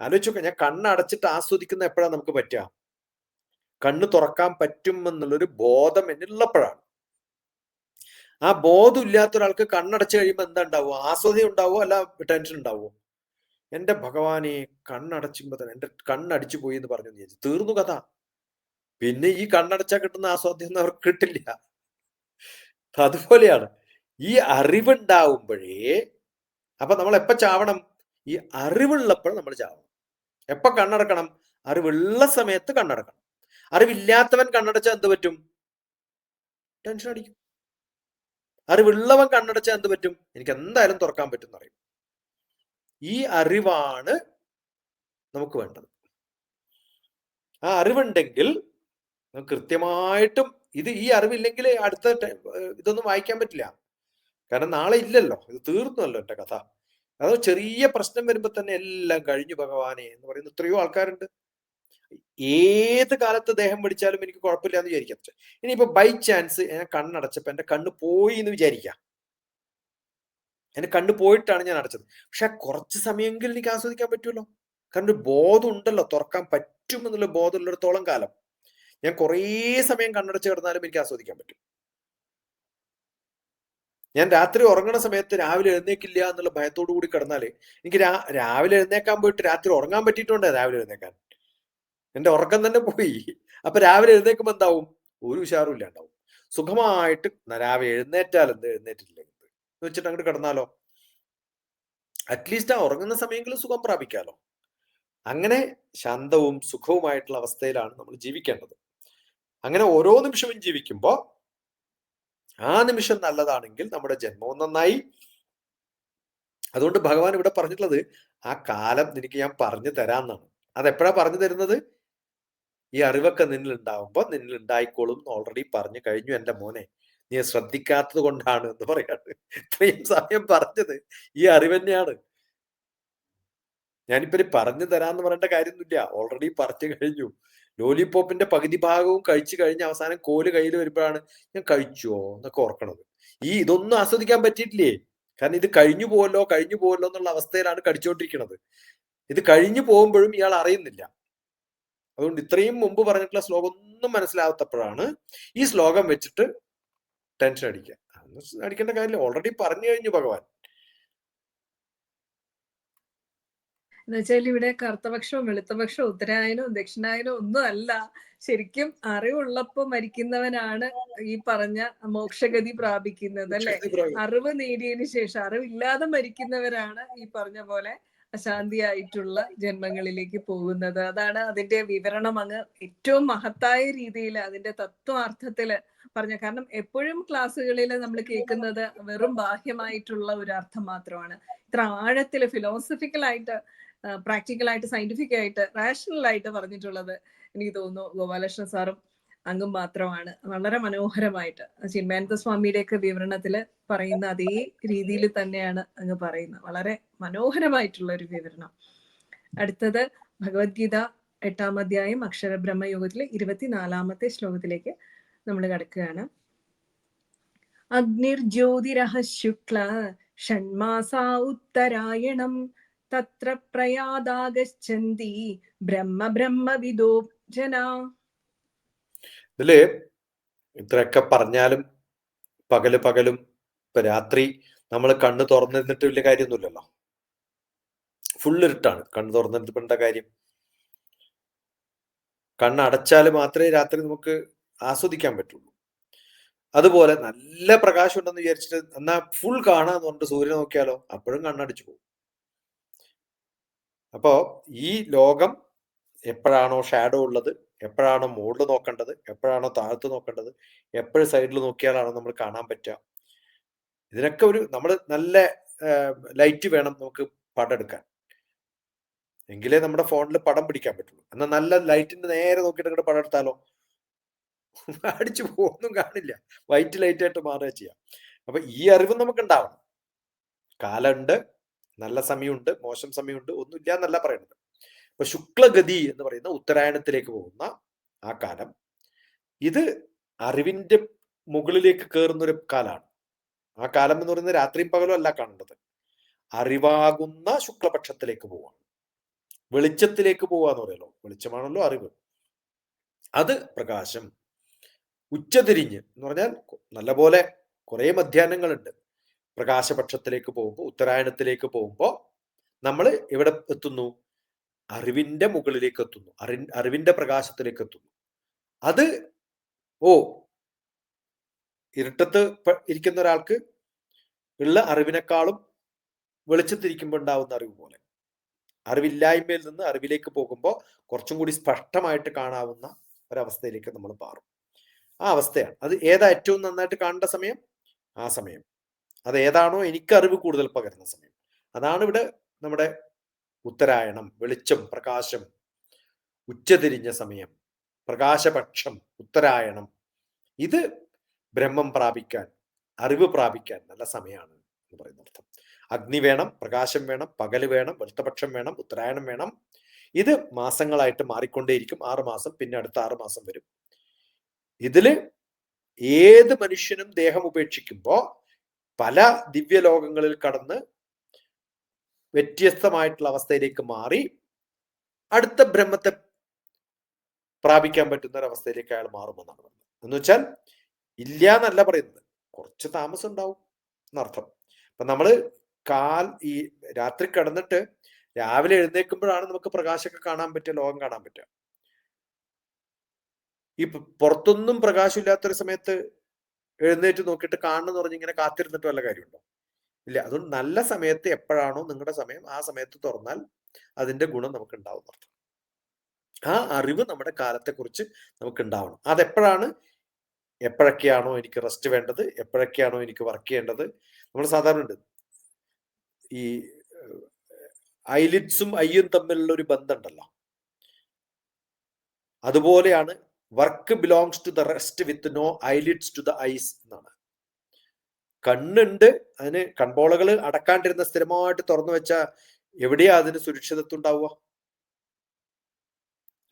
ആലോചിച്ചോക്കെ, ഞാൻ കണ്ണടച്ചിട്ട് ആസ്വദിക്കുന്ന എപ്പോഴാണ് നമുക്ക് പറ്റുക? കണ്ണ് തുറക്കാൻ പറ്റും എന്നുള്ളൊരു ബോധം എന്നിലുള്ളപ്പോഴാണ്. ആ ബോധം ഇല്ലാത്ത ഒരാൾക്ക് കണ്ണടച്ചു കഴിയുമ്പോൾ എന്താ ഉണ്ടാവുക? ആസ്വദം ഉണ്ടാവുമോ അല്ല ടെൻഷൻ ഉണ്ടാവുമോ? എന്റെ ഭഗവാനെ, കണ്ണടച്ചുമ്പോ തന്നെ എന്റെ കണ്ണടിച്ചു പോയി എന്ന് പറഞ്ഞു വിചാരിച്ചു, തീർന്നു കഥ. പിന്നെ ഈ കണ്ണടച്ചാൽ കിട്ടുന്ന ആസ്വാദ്യം അവർക്ക് കിട്ടില്ല. അതുപോലെയാണ് ഈ അറിവുണ്ടാവുമ്പോഴേ. അപ്പൊ നമ്മൾ എപ്പോ ചാവണം? ഈ അറിവുള്ളപ്പോൾ നമ്മൾ ചാവണം. എപ്പോ കണ്ണടക്കണം? അറിവുള്ള സമയത്ത് കണ്ണടക്കണം. അറിവില്ലാത്തവൻ കണ്ണടച്ചാൽ എന്ത് പറ്റും? ടെൻഷൻ അടിക്കും. അറിവുള്ളവൻ കണ്ണടച്ചാൽ എന്ത് പറ്റും? എനിക്ക് എന്തായാലും തുറക്കാൻ പറ്റും എന്നറിയും. ഈ അറിവാണ് നമുക്ക് വേണ്ടത്. ആ അറിവുണ്ടെങ്കിൽ കൃത്യമായിട്ടും ഈ അറിവില്ലെങ്കിൽ അടുത്ത ഇതൊന്നും വായിക്കാൻ പറ്റില്ല. കാരണം നാളെ ഇല്ലല്ലോ, ഇത് തീർന്നല്ലോ എന്റെ കഥ. അതോ ചെറിയ പ്രശ്നം വരുമ്പോ തന്നെ എല്ലാം കഴിഞ്ഞു ഭഗവാനെ എന്ന് പറയുന്ന എത്രയോ ആൾക്കാരുണ്ട്. ഏത് കാലത്ത് ദേഹം പിടിച്ചാലും എനിക്ക് കുഴപ്പമില്ല എന്ന് വിചാരിക്കാം. ഇനിയിപ്പോ ബൈ ചാൻസ് ഞാൻ കണ്ണടച്ചപ്പോ എന്റെ കണ്ണ് പോയി എന്ന് വിചാരിക്കാം. എന്റെ കണ്ണ് പോയിട്ടാണ് ഞാൻ അടച്ചത്. പക്ഷെ കുറച്ച് സമയമെങ്കിലും എനിക്ക് ആസ്വദിക്കാൻ പറ്റുമല്ലോ. കാരണം ഒരു ബോധം ഉണ്ടല്ലോ, തുറക്കാൻ പറ്റും എന്നുള്ള ബോധം ഉള്ളിടത്തോളം കാലം ഞാൻ കുറേ സമയം കണ്ണടച്ച് കിടന്നാലും എനിക്ക് ആസ്വദിക്കാൻ പറ്റും. ഞാൻ രാത്രി ഉറങ്ങണ സമയത്ത് രാവിലെ എഴുന്നേക്കില്ല എന്നുള്ള ഭയത്തോടു കൂടി കിടന്നാല് എനിക്ക് രാവിലെ എഴുന്നേക്കാൻ പോയിട്ട് രാത്രി ഉറങ്ങാൻ പറ്റിയിട്ടുണ്ട്. രാവിലെ എഴുന്നേക്കാൻ എന്റെ ഉറക്കം തന്നെ പോയി. അപ്പൊ രാവിലെ എഴുന്നേക്കുമ്പോ എന്താവും? ഒരു ഉഷാറും ഇല്ലാണ്ടാവും. സുഖമായിട്ട് രാവിലെ എഴുന്നേറ്റാൽ എന്ത്, എഴുന്നേറ്റില്ലെങ്കിൽ എന്ന് വെച്ചിട്ട് അങ്ങോട്ട് കിടന്നാലോ, അറ്റ്ലീസ്റ്റ് ആ ഉറങ്ങുന്ന സമയങ്ങളിൽ സുഖം പ്രാപിക്കാലോ. അങ്ങനെ ശാന്തവും സുഖവുമായിട്ടുള്ള അവസ്ഥയിലാണ് നമ്മൾ ജീവിക്കേണ്ടത്. അങ്ങനെ ഓരോ നിമിഷവും ജീവിക്കുമ്പോൾ ആ നിമിഷം നല്ലതാണെങ്കിൽ നമ്മുടെ ജന്മവും നന്നായി. അതുകൊണ്ട് ഭഗവാൻ ഇവിടെ പറഞ്ഞിട്ടുള്ളത് ആ കാലം നിനക്ക് ഞാൻ പറഞ്ഞു തരാമെന്നാണ്. അതെപ്പോഴാ പറഞ്ഞു തരുന്നത്? ഈ അറിവൊക്കെ നിന്നിൽ ഉണ്ടാവുമ്പോ നിന്നിൽ ഉണ്ടായിക്കോളും ഓൾറെഡി പറഞ്ഞു കഴിഞ്ഞു എന്റെ മോനെ, നീ ശ്രദ്ധിക്കാത്തത് കൊണ്ടാണ് എന്ന് പറയാണ്. ഇത്രയും സമയം പറഞ്ഞത് ഈ അറിവ് തന്നെയാണ്. ഞാനിപ്പോ പറഞ്ഞു തരാന്ന് പറയേണ്ട കാര്യമൊന്നുമില്ല, ഓൾറെഡി പറഞ്ഞു കഴിഞ്ഞു. ലോലിപോപ്പിന്റെ പകുതി ഭാഗവും കഴിച്ചു കഴിഞ്ഞ് അവസാനം കോല് കയ്യിൽ വരുമ്പോഴാണ് ഞാൻ കഴിച്ചോ എന്നൊക്കെ ഓർക്കണത്. ഇതൊന്നും ആസ്വദിക്കാൻ പറ്റിയിട്ടില്ലേ? കാരണം ഇത് കഴിഞ്ഞു പോവല്ലോ എന്നുള്ള അവസ്ഥയിലാണ് കടിച്ചുകൊണ്ടിരിക്കുന്നത്. ഇത് കഴിഞ്ഞു പോകുമ്പോഴും ഇയാൾ അറിയുന്നില്ല. അതുകൊണ്ട് ഇത്രയും മുമ്പ് പറഞ്ഞിട്ടുള്ള ശ്ലോകം ഒന്നും മനസ്സിലാവാത്തപ്പോഴാണ് ഈ ശ്ലോകം വെച്ചിട്ട് ടെൻഷൻ അടിക്കുക. അടിക്കേണ്ട കാര്യമില്ല, ഓൾറെഡി പറഞ്ഞു കഴിഞ്ഞു ഭഗവാൻ. എന്നുവെച്ചാൽ ഇവിടെ കറുത്തപക്ഷവും വെളുത്തപക്ഷവും ഉത്തരായനവും ദക്ഷിണായനവും ഒന്നും അല്ല. ശരിക്കും അറിവുള്ളപ്പോ മരിക്കുന്നവനാണ് ഈ പറഞ്ഞ മോക്ഷഗതി പ്രാപിക്കുന്നത്, അല്ലെ? അറിവ് നേടിയതിനു ശേഷം അറിവില്ലാതെ മരിക്കുന്നവരാണ് ഈ പറഞ്ഞ പോലെ അശാന്തിയായിട്ടുള്ള ജന്മങ്ങളിലേക്ക് പോകുന്നത്. അതാണ് അതിന്റെ വിവരണം അങ്ങ് ഏറ്റവും മഹത്തായ രീതിയിൽ അതിന്റെ തത്വാർത്ഥത്തില് പറഞ്ഞ. കാരണം എപ്പോഴും ക്ലാസ്സുകളിൽ നമ്മൾ കേൾക്കുന്നത് വെറും ബാഹ്യമായിട്ടുള്ള ഒരു അർത്ഥം മാത്രമാണ്. ഇത്ര ആഴത്തില് ഫിലോസഫിക്കലായിട്ട്, പ്രാക്ടിക്കലായിട്ട്, സയന്റിഫിക് ആയിട്ട്, റാഷണൽ ആയിട്ട് പറഞ്ഞിട്ടുള്ളത് എനിക്ക് തോന്നുന്നു ഗോപാലകൃഷ്ണ സാറും അങ്ങും മാത്രമാണ്. വളരെ മനോഹരമായിട്ട് ചിന്മയാനന്ദ സ്വാമിയുടെയൊക്കെ വിവരണത്തില് പറയുന്ന അതേ രീതിയിൽ തന്നെയാണ് അങ്ങ് പറയുന്നത്. വളരെ മനോഹരമായിട്ടുള്ള ഒരു വിവരണം. അടുത്തത് ഭഗവത്ഗീത 8-ാം അധ്യായം അക്ഷരബ്രഹ്മയോഗത്തിലെ 24-ാമത്തെ ശ്ലോകത്തിലേക്ക് നമ്മൾ കടക്കുകയാണ്. അഗ്നിർജ്യോതിരഹ ശുക്ല ഷണ്മാസാ ഉത്തരായണം തത്ര പ്രയാദാഗച്ഛന്തി ബ്രഹ്മവിദോ ജനാ. ഇതില് ഇത്രയൊക്കെ പറഞ്ഞാലും പകലും ഇപ്പൊ രാത്രി നമ്മൾ കണ്ണ് തുറന്നിരുന്നിട്ട് വലിയ കാര്യമൊന്നുമില്ലല്ലോ. ഫുൾ ഇരുട്ടാണ്. കണ്ണ് തുറന്നിരുന്നിട്ട് കാര്യം? കണ്ണടച്ചാൽ മാത്രമേ രാത്രി നമുക്ക് ആസ്വദിക്കാൻ പറ്റുള്ളൂ. അതുപോലെ നല്ല പ്രകാശം ഉണ്ടെന്ന് വിചാരിച്ചിട്ട് എന്നാ ഫുൾ കാണാന്ന് പറഞ്ഞിട്ട് സൂര്യനെ നോക്കിയാലോ, അപ്പോഴും കണ്ണടിച്ചു പോകും. അപ്പോ ഈ ലോകം എപ്പോഴാണോ ഷാഡോ ഉള്ളത്, എപ്പോഴാണോ മുകളിൽ നോക്കേണ്ടത്, എപ്പോഴാണോ താഴത്ത് നോക്കേണ്ടത്, എപ്പോഴും സൈഡിൽ നോക്കിയാലാണോ നമ്മൾ കാണാൻ പറ്റുക, ഇതിനൊക്കെ നമ്മൾ നല്ല ലൈറ്റ് വേണം നമുക്ക് പടം എടുക്കാൻ. എങ്കിലേ നമ്മുടെ ഫോണിൽ പടം പിടിക്കാൻ പറ്റുള്ളൂ. എന്നാൽ നല്ല ലൈറ്റിന്റെ നേരെ നോക്കിയിട്ട് ഇങ്ങോട്ട് പടം എടുത്താലോ അടിച്ചു പോകുന്നും കാണില്ല, വൈറ്റ് ലൈറ്റ് ആയിട്ട് മാറുക ചെയ്യാം. അപ്പൊ ഈ അറിവ് നമുക്ക് ഉണ്ടാവണം. കാലമുണ്ട്, നല്ല സമയമുണ്ട്, മോശം സമയമുണ്ട്, ഒന്നുമില്ല എന്നല്ല പറയുന്നത്. അപ്പൊ ശുക്ലഗതി എന്ന് പറയുന്ന ഉത്തരായണത്തിലേക്ക് പോകുന്ന ആ കാലം, ഇത് അറിവിന്റെ മുകളിലേക്ക് കയറുന്ന ഒരു കാലാണ്. ആ കാലം എന്ന് പറയുന്നത് രാത്രിയും പകലും അല്ല കാണേണ്ടത്, അറിവാകുന്ന ശുക്ലപക്ഷത്തിലേക്ക് പോവാണ്, വെളിച്ചത്തിലേക്ക് പോവാന്ന് പറയല്ലോ. വെളിച്ചമാണല്ലോ അറിവ്, അത് പ്രകാശം. ഉച്ചതിരിഞ്ഞ് എന്ന് പറഞ്ഞാൽ നല്ലപോലെ കുറെ മധ്യാഹ്നങ്ങളുണ്ട്. പ്രകാശപക്ഷത്തിലേക്ക് പോകുമ്പോൾ, ഉത്തരായണത്തിലേക്ക് പോകുമ്പോൾ നമ്മൾ എവിടെ എത്തുന്നു? അറിവിന്റെ മുകളിലേക്ക് എത്തുന്നു, അറിവിന്റെ പ്രകാശത്തിലേക്ക് എത്തുന്നു. അത് ഇരുട്ടത്ത് ഇരിക്കുന്ന ഒരാൾക്ക് ഉള്ള അറിവിനേക്കാളും വെളിച്ചത്തിരിക്കുമ്പോൾ ഉണ്ടാവുന്ന അറിവ് പോലെ, അറിവില്ലായ്മയിൽ നിന്ന് അറിവിലേക്ക് പോകുമ്പോൾ കുറച്ചും കൂടി സ്പഷ്ടമായിട്ട് കാണാവുന്ന ഒരവസ്ഥയിലേക്ക് നമ്മൾ മാറും. ആ അവസ്ഥയാണ് അത്. ഏതാ ഏറ്റവും നന്നായിട്ട് കാണേണ്ട സമയം? ആ സമയം. അത് ഏതാണോ എനിക്ക് അറിവ് കൂടുതൽ പകരുന്ന സമയം, അതാണ് ഇവിടെ നമ്മുടെ ഉത്തരായണം. വെളിച്ചം, പ്രകാശം, ഉച്ചതിരിഞ്ഞ സമയം, പ്രകാശപക്ഷം, ഉത്തരായണം. ഇത് ബ്രഹ്മം പ്രാപിക്കാൻ, അറിവ് പ്രാപിക്കാൻ നല്ല സമയമാണ് എന്ന് പറയുന്ന അർത്ഥം. അഗ്നി വേണം, പ്രകാശം വേണം, പകല് വേണം, വെളുത്തപക്ഷം വേണം, ഉത്തരായണം വേണം. ഇത് മാസങ്ങളായിട്ട് മാറിക്കൊണ്ടേയിരിക്കും. 6 മാസം, പിന്നെ അടുത്ത 6 മാസം വരും. ഇതില് ഏത് മനുഷ്യനും ദേഹം ഉപേക്ഷിക്കുമ്പോ പല ദിവ്യലോകങ്ങളിൽ കടന്ന് വ്യത്യസ്തമായിട്ടുള്ള അവസ്ഥയിലേക്ക് മാറി അടുത്ത ബ്രഹ്മത്തെ പ്രാപിക്കാൻ പറ്റുന്ന ഒരവസ്ഥയിലേക്ക് അയാൾ മാറുമെന്നാണ് പറയുന്നത്. എന്ന് വെച്ചാൽ ഇല്ല എന്നല്ല പറയുന്നത്, കുറച്ച് താമസം ഉണ്ടാവും എന്നർത്ഥം. അപ്പൊ നമ്മള് ഈ രാത്രി കിടന്നിട്ട് രാവിലെ എഴുന്നേൽക്കുമ്പോഴാണ് നമുക്ക് പ്രകാശമൊക്കെ കാണാൻ പറ്റുക, ലോകം കാണാൻ പറ്റുക. ഈ പുറത്തൊന്നും പ്രകാശമില്ലാത്തൊരു സമയത്ത് എഴുന്നേറ്റ് നോക്കിയിട്ട് കാണണമെന്ന് പറഞ്ഞ് ഇങ്ങനെ കാത്തിരുന്നിട്ട് വല്ല കാര്യമുണ്ടോ? ഇല്ല. അതുകൊണ്ട് നല്ല സമയത്ത് എപ്പോഴാണോ നിങ്ങളുടെ സമയം, ആ സമയത്ത് തുറന്നാൽ അതിന്റെ ഗുണം നമുക്ക് ഉണ്ടാവും അർത്ഥം. ആ അറിവ് നമ്മുടെ കാലത്തെക്കുറിച്ച് നമുക്ക് ഉണ്ടാവണം. അതെപ്പോഴാണ്? എപ്പോഴൊക്കെയാണോ എനിക്ക് റെസ്റ്റ് വേണ്ടത്, എപ്പോഴൊക്കെയാണോ എനിക്ക് വർക്ക് ചെയ്യേണ്ടത്. നമ്മൾ സാധാരണ ഉണ്ട് ഈ ഐലിഡ്സും ഐയും തമ്മിലുള്ള ഒരു ബന്ധമുണ്ടല്ലോ, അതുപോലെയാണ് work belongs to the rest with no eyelids to the eyes എന്നാണ്. കണ്ണുണ്ട്, അതിന് കൺപോളകൾ അടക്കാണ്ടിരുന്ന സ്ഥിരമായിട്ട് തുറന്നു വെച്ച എവിടെയാ അതിന് സുരക്ഷിതത്വം ഉണ്ടാവുക?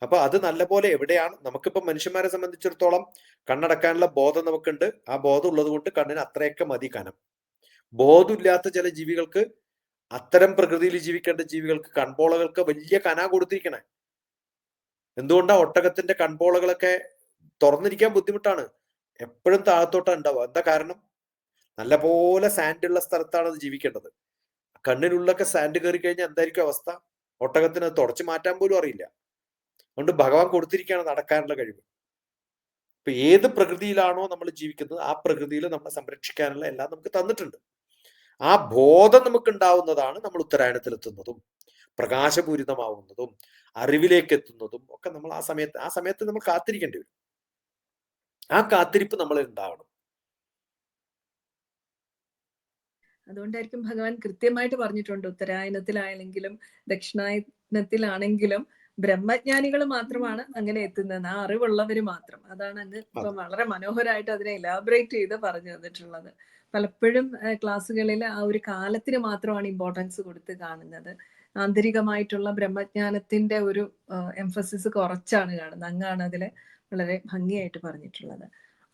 അപ്പൊ അത് നല്ലപോലെ എവിടെയാണ് നമുക്കിപ്പം മനുഷ്യന്മാരെ സംബന്ധിച്ചിടത്തോളം കണ്ണടക്കാനുള്ള ബോധം നമുക്കുണ്ട്. ആ ബോധം ഉള്ളത് കൊണ്ട് കണ്ണിന് അത്രയൊക്കെ മതി കനം. ബോധമില്ലാത്ത ചില ജീവികൾക്ക്, അത്തരം പ്രകൃതിയിൽ ജീവിക്കേണ്ട ജീവികൾക്ക് കൺപോളകൾക്ക് വലിയ കന കൊടുത്തിരിക്കണേ. എന്തുകൊണ്ടാ ഒട്ടകത്തിന്റെ കൺപോളകളൊക്കെ തുറന്നിരിക്കാൻ ബുദ്ധിമുട്ടാണ്, എപ്പോഴും താഴത്തോട്ടാ ഉണ്ടാവുക. എന്താ കാരണം? നല്ല പോലെ സാൻഡ് ഉള്ള സ്ഥലത്താണ് അത് ജീവിക്കേണ്ടത്. കണ്ണിനുള്ളൊക്കെ സാൻഡ് കയറി കഴിഞ്ഞാൽ എന്തായിരിക്കും അവസ്ഥ? ഒട്ടകത്തിന് അത് തുടച്ചു മാറ്റാൻ പോലും അറിയില്ല. അതുകൊണ്ട് ഭഗവാൻ കൊടുത്തിരിക്കുകയാണ് നടക്കാനുള്ള കഴിവ്. ഇപ്പൊ ഏത് പ്രകൃതിയിലാണോ നമ്മൾ ജീവിക്കുന്നത് ആ പ്രകൃതിയിൽ നമ്മളെ സംരക്ഷിക്കാനുള്ള എല്ലാം നമുക്ക് തന്നിട്ടുണ്ട്. ആ ബോധം നമുക്ക് ഉണ്ടാവുന്നതാണ് നമ്മൾ ഉത്തരായണത്തിൽ എത്തുന്നതും പ്രകാശപൂരിതമാവുന്നതും അറിവിലേക്ക് എത്തുന്നതും ഒക്കെ. നമ്മൾ ആ സമയത്ത് നമ്മൾ കാത്തിരിക്കേണ്ടി വരും. ആ കാത്തിരിപ്പ് നമ്മൾ ഉണ്ടാവണം. അതുകൊണ്ടായിരിക്കും ഭഗവാൻ കൃത്യമായിട്ട് പറഞ്ഞിട്ടുണ്ട്, ഉത്തരായനത്തിലാണെങ്കിലും ദക്ഷിണായനത്തിലാണെങ്കിലും ബ്രഹ്മജ്ഞാനികൾ മാത്രമാണ് അങ്ങനെ എത്തുന്നത്, ആ അറിവുള്ളവര് മാത്രം. അതാണ് അങ്ങ് ഇപ്പൊ വളരെ മനോഹരമായിട്ട് അതിനെ എലാബറേറ്റ് ചെയ്ത് പറഞ്ഞു തന്നിട്ടുള്ളത്. പലപ്പോഴും ക്ലാസ്സുകളിൽ ആ ഒരു കാലത്തിന് മാത്രമാണ് ഇമ്പോർട്ടൻസ് കൊടുത്ത് കാണുന്നത്. ആന്തരികമായിട്ടുള്ള ബ്രഹ്മജ്ഞാനത്തിന്റെ ഒരു എംഫസിസ് കുറച്ചാണ് കാണുന്നത്. അങ്ങാണ് അതില് വളരെ ഭംഗിയായിട്ട് പറഞ്ഞിട്ടുള്ളത്.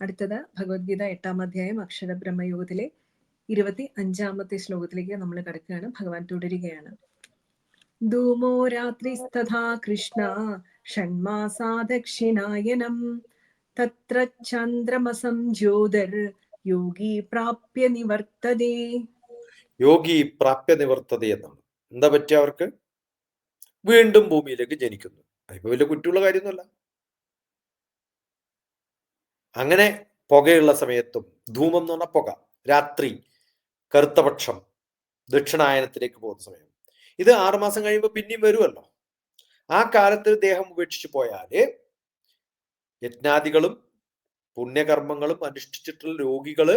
അടുത്തത് ഭഗവത്ഗീത 8-ാം അധ്യായം അക്ഷരബ്രഹ്മയോഗത്തിലെ 25-ാമത്തെ ശ്ലോകത്തിലേക്ക് നമ്മൾ കിടക്കുകയാണ്. ഭഗവാൻ തുടരുകയാണ്. ധൂമോ രാത്രിസ്തഥാ കൃഷ്ണ ഷണ്മാസാ ദക്ഷിണായനം തത്ര ചന്ദ്രമസം ജ്യോതിർ യോഗി പ്രാപ്യ നിവർത്തതേ. യോഗി പ്രാപ്യ നിവർത്തത എന്നാണ്. എന്താ പറ്റിയ അവർക്ക്? വീണ്ടും ഭൂമിയിലേക്ക് ജനിക്കുന്നു. അതിപ്പോ വലിയ കുറ്റമുള്ള കാര്യമൊന്നുമല്ല. അങ്ങനെ പുകയുള്ള സമയത്തും, ധൂമം എന്ന് പറഞ്ഞാൽ പുക, രാത്രി, കറുത്തപക്ഷം, ദക്ഷിണായനത്തിലേക്ക് പോകുന്ന സമയം, ഇത് 6 മാസം കഴിയുമ്പോൾ പിന്നെയും വരുമല്ലോ. ആ കാലത്ത് ദേഹം ഉപേക്ഷിച്ചു പോയാല് യജ്ഞാദികളും പുണ്യകർമ്മങ്ങളും അനുഷ്ഠിച്ചിട്ടുള്ള രോഗികള്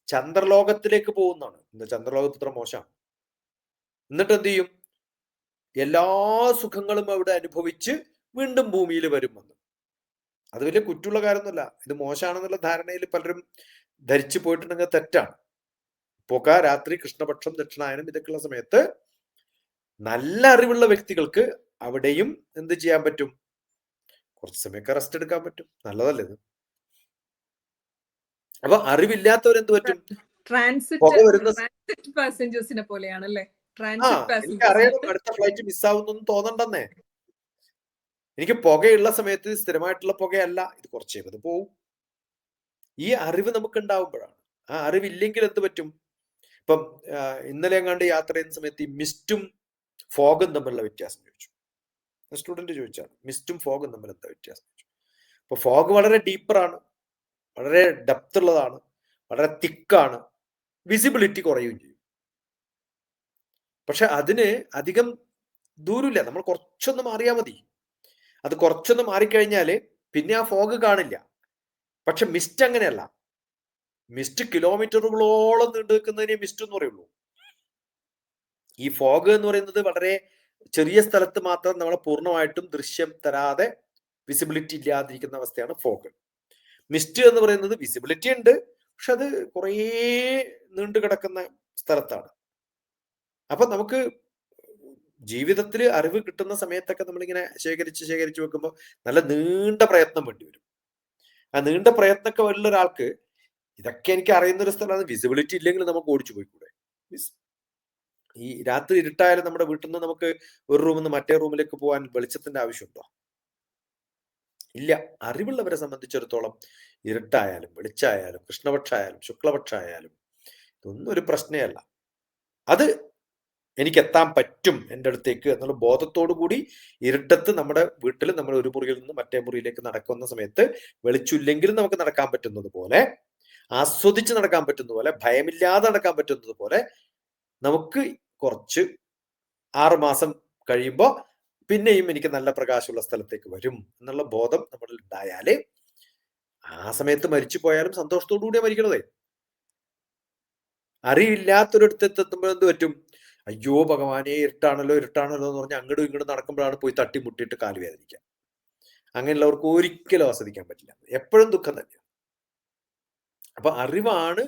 ചന്ദ്രലോകത്തിലേക്ക് പോകുന്നതാണ്. ഇന്ന് ചന്ദ്രലോകത്ത് ഇത്ര മോശമാണ്. എന്നിട്ട് എന്ത് ചെയ്യും? എല്ലാ സുഖങ്ങളും അവിടെ അനുഭവിച്ച് വീണ്ടും ഭൂമിയിൽ വരുമെന്ന്. അത് വലിയ കുറ്റമുള്ള കാര്യമൊന്നുമല്ല. ഇത് മോശമാണെന്നുള്ള ധാരണയിൽ പലരും ധരിച്ചു പോയിട്ടുണ്ടെങ്കിൽ തെറ്റാണ്. പുക, രാത്രി, കൃഷ്ണപക്ഷം, ദക്ഷിണായനം ഇതൊക്കെയുള്ള സമയത്ത് നല്ല അറിവുള്ള വ്യക്തികൾക്ക് അവിടെയും എന്ത് ചെയ്യാൻ പറ്റും? കുറച്ച് സമയമൊക്കെ റെസ്റ്റ് എടുക്കാൻ പറ്റും. നല്ലതല്ലേ ഇത്? അപ്പൊ അറിവില്ലാത്തവരെന്ത് പറ്റും? പുക വരുന്ന പാസഞ്ചേഴ്സിനെ പോലെയാണല്ലേ? എനിക്ക് അറിയണം അടുത്ത ഫ്ലൈറ്റ് മിസ്സാവുന്നൊന്നും തോന്നണ്ടെന്നേ. എനിക്ക് പുകയുള്ള സമയത്ത് സ്ഥിരമായിട്ടുള്ള പുകയല്ല, ഇത് കുറച്ചേ ഇത് പോവും. ഈ അറിവ് നമുക്ക് ഉണ്ടാവുമ്പോഴാണ്. ആ അറിവില്ലെങ്കിൽ എന്ത് പറ്റും? ഇപ്പം ഇന്നലെ എങ്ങാണ്ട് യാത്ര ചെയ്യുന്ന സമയത്ത് ഈ മിസ്റ്റും ഫോഗും തമ്മിലുള്ള വ്യത്യാസം ചോദിച്ചു. സ്റ്റുഡന്റ് ചോദിച്ചാണ്, മിസ്റ്റും ഫോഗും തമ്മിൽ എന്താ വ്യത്യാസം ചോദിച്ചു. അപ്പൊ ഫോഗ് വളരെ ഡീപ്പറാണ്, വളരെ ഡെപ്ത് ഉള്ളതാണ്, വളരെ തിക്കാണ്, വിസിബിലിറ്റി കുറയുകയും ചെയ്യും. പക്ഷെ അതിന് അധികം ദൂരമില്ല, നമ്മൾ കുറച്ചൊന്ന് മാറിയാൽ മതി. അത് കുറച്ചൊന്ന് മാറിക്കഴിഞ്ഞാല് പിന്നെ ആ ഫോഗ് കാണില്ല. പക്ഷെ മിസ്റ്റ് അങ്ങനെയല്ല. മിസ്റ്റ് കിലോമീറ്ററുകളോളം നീണ്ടു നിൽക്കുന്നതിനെ മിസ്റ്റ് എന്ന് പറയുള്ളൂ. ഈ ഫോഗ് എന്ന് പറയുന്നത് വളരെ ചെറിയ സ്ഥലത്ത് മാത്രം നമ്മളെ പൂർണ്ണമായിട്ടും ദൃശ്യം തരാതെ വിസിബിലിറ്റി ഇല്ലാതിരിക്കുന്ന അവസ്ഥയാണ് ഫോഗ്. മിസ്റ്റ് എന്ന് പറയുന്നത് വിസിബിലിറ്റി ഉണ്ട്, പക്ഷെ അത് കുറേ നീണ്ടു കിടക്കുന്ന സ്ഥലത്താണ്. അപ്പൊ നമുക്ക് ജീവിതത്തിൽ അറിവ് കിട്ടുന്ന സമയത്തൊക്കെ നമ്മളിങ്ങനെ ശേഖരിച്ച് വെക്കുമ്പോൾ നല്ല നീണ്ട പ്രയത്നം വേണ്ടി വരും. ആ നീണ്ട പ്രയത്നമൊക്കെ ഉള്ള ഒരാൾക്ക് ഇതൊക്കെ എനിക്ക് അറിയുന്ന ഒരു സ്ഥലമാണ്. വിസിബിലിറ്റി ഇല്ലെങ്കിൽ നമുക്ക് ഓടിച്ചു പോയിക്കൂടെ? ഈ രാത്രി ഇരുട്ടായാലും നമ്മുടെ വീട്ടിൽ നിന്ന് നമുക്ക് ഒരു റൂമിൽ നിന്ന് മറ്റേ റൂമിലേക്ക് പോകാൻ വെളിച്ചത്തിന്റെ ആവശ്യമുണ്ടോ? ഇല്ല. അറിവുള്ളവരെ സംബന്ധിച്ചിടത്തോളം ഇരുട്ടായാലും വെളിച്ചായാലും കൃഷ്ണപക്ഷായാലും ശുക്ലപക്ഷായാലും ഇതൊന്നും ഒരു പ്രശ്നമല്ല. അത് എനിക്ക് എത്താൻ പറ്റും എൻ്റെ അടുത്തേക്ക് എന്നുള്ള ബോധത്തോടു കൂടി ഇരുട്ടത്ത് നമ്മുടെ വീട്ടിൽ നമ്മൾ ഒരു മുറിയിൽ നിന്ന് മറ്റേ മുറിയിലേക്ക് നടക്കുന്ന സമയത്ത് വെളിച്ചില്ലെങ്കിലും നമുക്ക് നടക്കാൻ പറ്റുന്നത് പോലെ, ആസ്വദിച്ച് നടക്കാൻ പറ്റുന്നത് പോലെ, ഭയമില്ലാതെ നടക്കാൻ പറ്റുന്നത് പോലെ നമുക്ക് കുറച്ച് 6 മാസം കഴിയുമ്പോൾ പിന്നെയും എനിക്ക് നല്ല പ്രകാശമുള്ള സ്ഥലത്തേക്ക് വരും എന്നുള്ള ബോധം നമ്മളിൽ ഉണ്ടായാല് ആ സമയത്ത് മരിച്ചു പോയാലും സന്തോഷത്തോടു കൂടിയാ മരിക്കണതേ. അറിയില്ലാത്തൊരിടത്ത് എത്തുമ്പോൾ എന്ത് പറ്റും? അയ്യോ ഭഗവാനെ, ഇരുട്ടാണല്ലോ എന്ന് പറഞ്ഞ് അങ്ങോട്ടും ഇങ്ങോട്ടും നടക്കുമ്പോഴാണ് പോയി തട്ടിമുട്ടിയിട്ട് കാല് വേദനിക്കുക. അങ്ങനെയുള്ളവർക്ക് ഒരിക്കലും ആസ്വദിക്കാൻ പറ്റില്ല, എപ്പോഴും ദുഃഖം തന്നെയാണ്. അപ്പൊ അറിവാണ്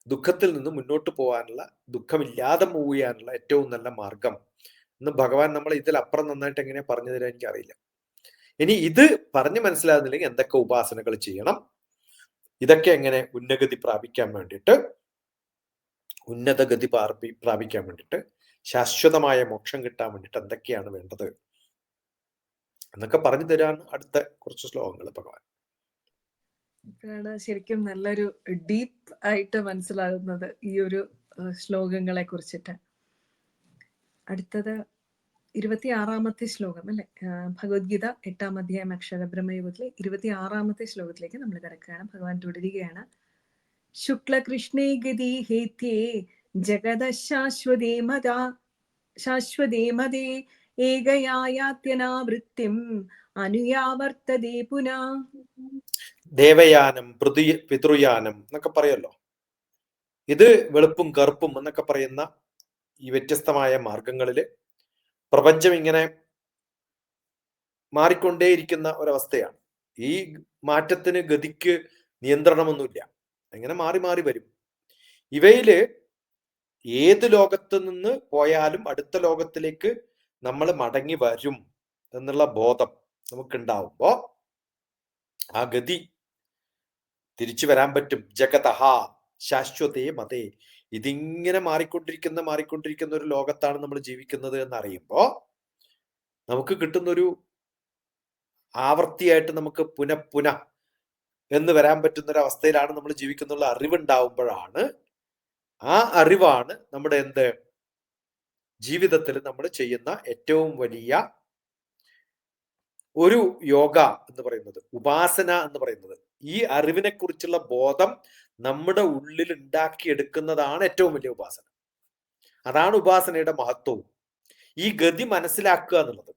ദുഃഖത്തിൽ നിന്ന് മുന്നോട്ട് പോകാനുള്ള, ദുഃഖമില്ലാതെ മൂവ് ചെയ്യാനുള്ള ഏറ്റവും നല്ല മാർഗം. എന്ന് ഭഗവാൻ നമ്മളെ ഇതിലപ്പുറം നന്നായിട്ട് എങ്ങനെ പറഞ്ഞു തരാൻ എനിക്കറിയില്ല. ഇനി ഇത് പറഞ്ഞ് മനസ്സിലാകുന്നില്ലെങ്കിൽ എന്തൊക്കെ ഉപാസനകൾ ചെയ്യണം, ഇതൊക്കെ എങ്ങനെ ഉന്നഗതി പ്രാപിക്കാൻ വേണ്ടിയിട്ട്, ഉന്നതഗതി പ്രാപിക്കാൻ വേണ്ടിയിട്ട്, ശാശ്വതമായ മോക്ഷം കിട്ടാൻ വേണ്ടിയിട്ട് എന്തൊക്കെയാണ് വേണ്ടത് എന്നൊക്കെ പറഞ്ഞു തരാൻ അടുത്ത കുറച്ച് ശ്ലോകങ്ങൾ ഭഗവാൻ. ഇതാണ് ശരിക്കും നല്ലൊരു ഡീപ്പ് ആയിട്ട് മനസ്സിലാകുന്നത് ഈ ഒരു ശ്ലോകങ്ങളെ കുറിച്ചിട്ട്. അടുത്തത് 26-ാമത്തെ ശ്ലോകം അല്ലെ, ഭഗവത്ഗീത 8-ാം അധ്യായം അക്ഷരബ്രഹ്മയുഗത്തിലെ 26-ാമത്തെ ശ്ലോകത്തിലേക്ക് നമ്മൾ കിടക്കുകയാണ്. ഭഗവാൻ തുടരുകയാണ്. ശുക്ലകൃഷ്ണേ ഗതി ഹേത്യേ ജഗത ശാശ്വതേ മതേ ഏകയായാത്യനാവൃത്തിം അനുയാവർത്തതേ പുനാ. ദേവയാനം, പിതൃയാനം എന്നൊക്കെ പറയല്ലോ. ഇത് വെളുപ്പും കറുപ്പും എന്നൊക്കെ പറയുന്ന ഈ വ്യത്യസ്തമായ മാർഗങ്ങളില് പ്രപഞ്ചം ഇങ്ങനെ മാറിക്കൊണ്ടേയിരിക്കുന്ന ഒരവസ്ഥയാണ്. ഈ മാറ്റത്തിന് ഗതിക്ക് നിയന്ത്രണമൊന്നുമില്ല, ഇങ്ങനെ മാറി മാറി വരും. ഇവയില് ഏത് ലോകത്ത് നിന്ന് പോയാലും അടുത്ത ലോകത്തിലേക്ക് നമ്മൾ മടങ്ങി വരും എന്നുള്ള ബോധം നമുക്കുണ്ടാവുമ്പോ ആ ഗതി തിരിച്ചു വരാൻ പറ്റും. ജഗതഹ ശാശ്വതേ മതേ. ഇതിങ്ങനെ മാറിക്കൊണ്ടിരിക്കുന്ന ഒരു ലോകത്താണ് നമ്മൾ ജീവിക്കുന്നത് എന്നറിയുമ്പോ നമുക്ക് കിട്ടുന്നൊരു ആവർത്തിയായിട്ട് നമുക്ക് പുനഃ എന്ന് വരാൻ പറ്റുന്ന ഒരു അവസ്ഥയിലാണ് നമ്മൾ ജീവിക്കുന്നുള്ള അറിവുണ്ടാവുമ്പോഴാണ്, ആ അറിവാണ് നമ്മുടെ ജീവിതത്തിൽ നമ്മൾ ചെയ്യുന്ന ഏറ്റവും വലിയ ഒരു യോഗ എന്ന് പറയുന്നത്, ഉപാസന എന്ന് പറയുന്നത്. ഈ അറിവിനെ കുറിച്ചുള്ള ബോധം നമ്മുടെ ഉള്ളിൽ ഉണ്ടാക്കിയെടുക്കുന്നതാണ് ഏറ്റവും വലിയ ഉപാസന. അതാണ് ഉപാസനയുടെ മഹത്വവും. ഈ ഗതി മനസ്സിലാക്കുക എന്നുള്ളത്.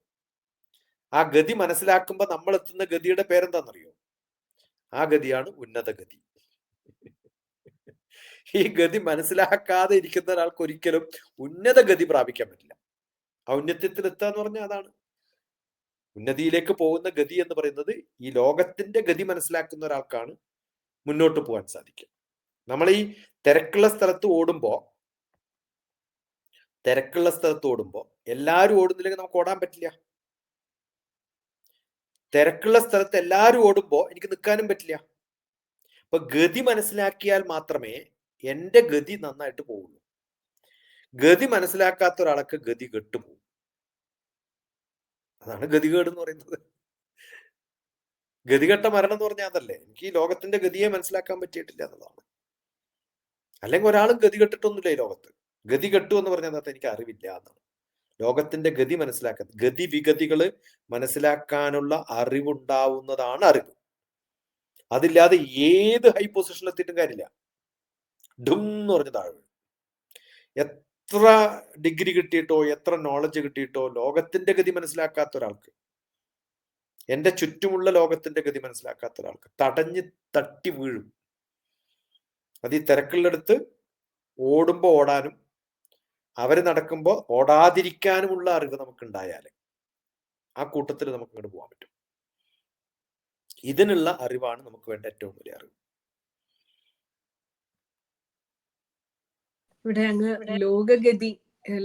ആ ഗതി മനസ്സിലാക്കുമ്പോൾ നമ്മൾ എത്തുന്ന ഗതിയുടെ പേരെന്താണെന്നറിയോ? ആ ഗതിയാണ് ഉന്നത ഗതി. ഈ ഗതി മനസ്സിലാക്കാതെ ഇരിക്കുന്ന ഒരാൾക്ക് ഒരിക്കലും ഉന്നത ഗതി പ്രാപിക്കാൻ പറ്റില്ല. ഔന്നത്യത്തിൽ എത്തുക എന്ന് പറഞ്ഞാൽ അതാണ്. ഉന്നതിയിലേക്ക് പോകുന്ന ഗതി എന്ന് പറയുന്നത് ഈ ലോകത്തിന്റെ ഗതി മനസ്സിലാക്കുന്ന ഒരാൾക്കാണ് മുന്നോട്ട് പോകാൻ സാധിക്കുക. നമ്മൾ ഈ തിരക്കുള്ള സ്ഥലത്ത് ഓടുമ്പോ എല്ലാവരും ഓടുന്നില്ലെങ്കിൽ നമുക്ക് ഓടാൻ പറ്റില്ല. തിരക്കുള്ള സ്ഥലത്ത് എല്ലാവരും ഓടുമ്പോ എനിക്ക് നിൽക്കാനും പറ്റില്ല. അപ്പൊ ഗതി മനസ്സിലാക്കിയാൽ മാത്രമേ എന്റെ ഗതി നന്നായിട്ട് പോവുള്ളൂ. ഗതി മനസ്സിലാക്കാത്ത ഒരാൾക്ക് ഗതി കെട്ടുപോകും. അതാണ് ഗതികേട് എന്ന് പറയുന്നത്. ഗതികെട്ട മരണം എന്ന് പറഞ്ഞാൽ അതല്ലേ. എനിക്ക് ഈ ലോകത്തിന്റെ ഗതിയെ മനസ്സിലാക്കാൻ പറ്റിയിട്ടില്ല എന്നുള്ളതാണ്. അല്ലെങ്കിൽ ഒരാളും ഗതി കെട്ടിട്ടൊന്നുമില്ല ഈ ലോകത്ത്. ഗതി കെട്ടു എന്ന് പറഞ്ഞാൽ അതിനകത്ത് എനിക്ക് അറിവില്ല എന്നാണ്. ലോകത്തിന്റെ ഗതി മനസ്സിലാക്കാൻ, ഗതി വിഗതികള് മനസ്സിലാക്കാനുള്ള അറിവുണ്ടാവുന്നതാണ് അറിവ്. അതില്ലാതെ ഏത് ഹൈ പൊസിഷനിൽ എത്തിയിട്ടും കാര്യമില്ല. ഡും എന്ന് പറഞ്ഞ താഴ്വ്. എത്ര ഡിഗ്രി കിട്ടിയിട്ടോ എത്ര നോളജ് കിട്ടിയിട്ടോ ലോകത്തിന്റെ ഗതി മനസ്സിലാക്കാത്ത ഒരാൾക്ക്, എന്റെ ചുറ്റുമുള്ള ലോകത്തിന്റെ ഗതി മനസ്സിലാക്കാത്ത ഒരാൾക്ക് തടഞ്ഞ് തട്ടി വീഴും. അത് ഈ തിരക്കുള്ളടുത്ത് ഓടുമ്പോ ഓടാനും അവര് നടക്കുമ്പോ ഓടാതിരിക്കാനുമുള്ള അറിവ് നമുക്കുണ്ടായാലേ ആ കൂട്ടത്തിൽ നമുക്ക് ഇങ്ങോട്ട് പോകാൻ പറ്റും. ഇതിനുള്ള അറിവാണ് നമുക്ക് വേണ്ട ഏറ്റവും വലിയ അറിവ്. ഇവിടെ അങ്ങ്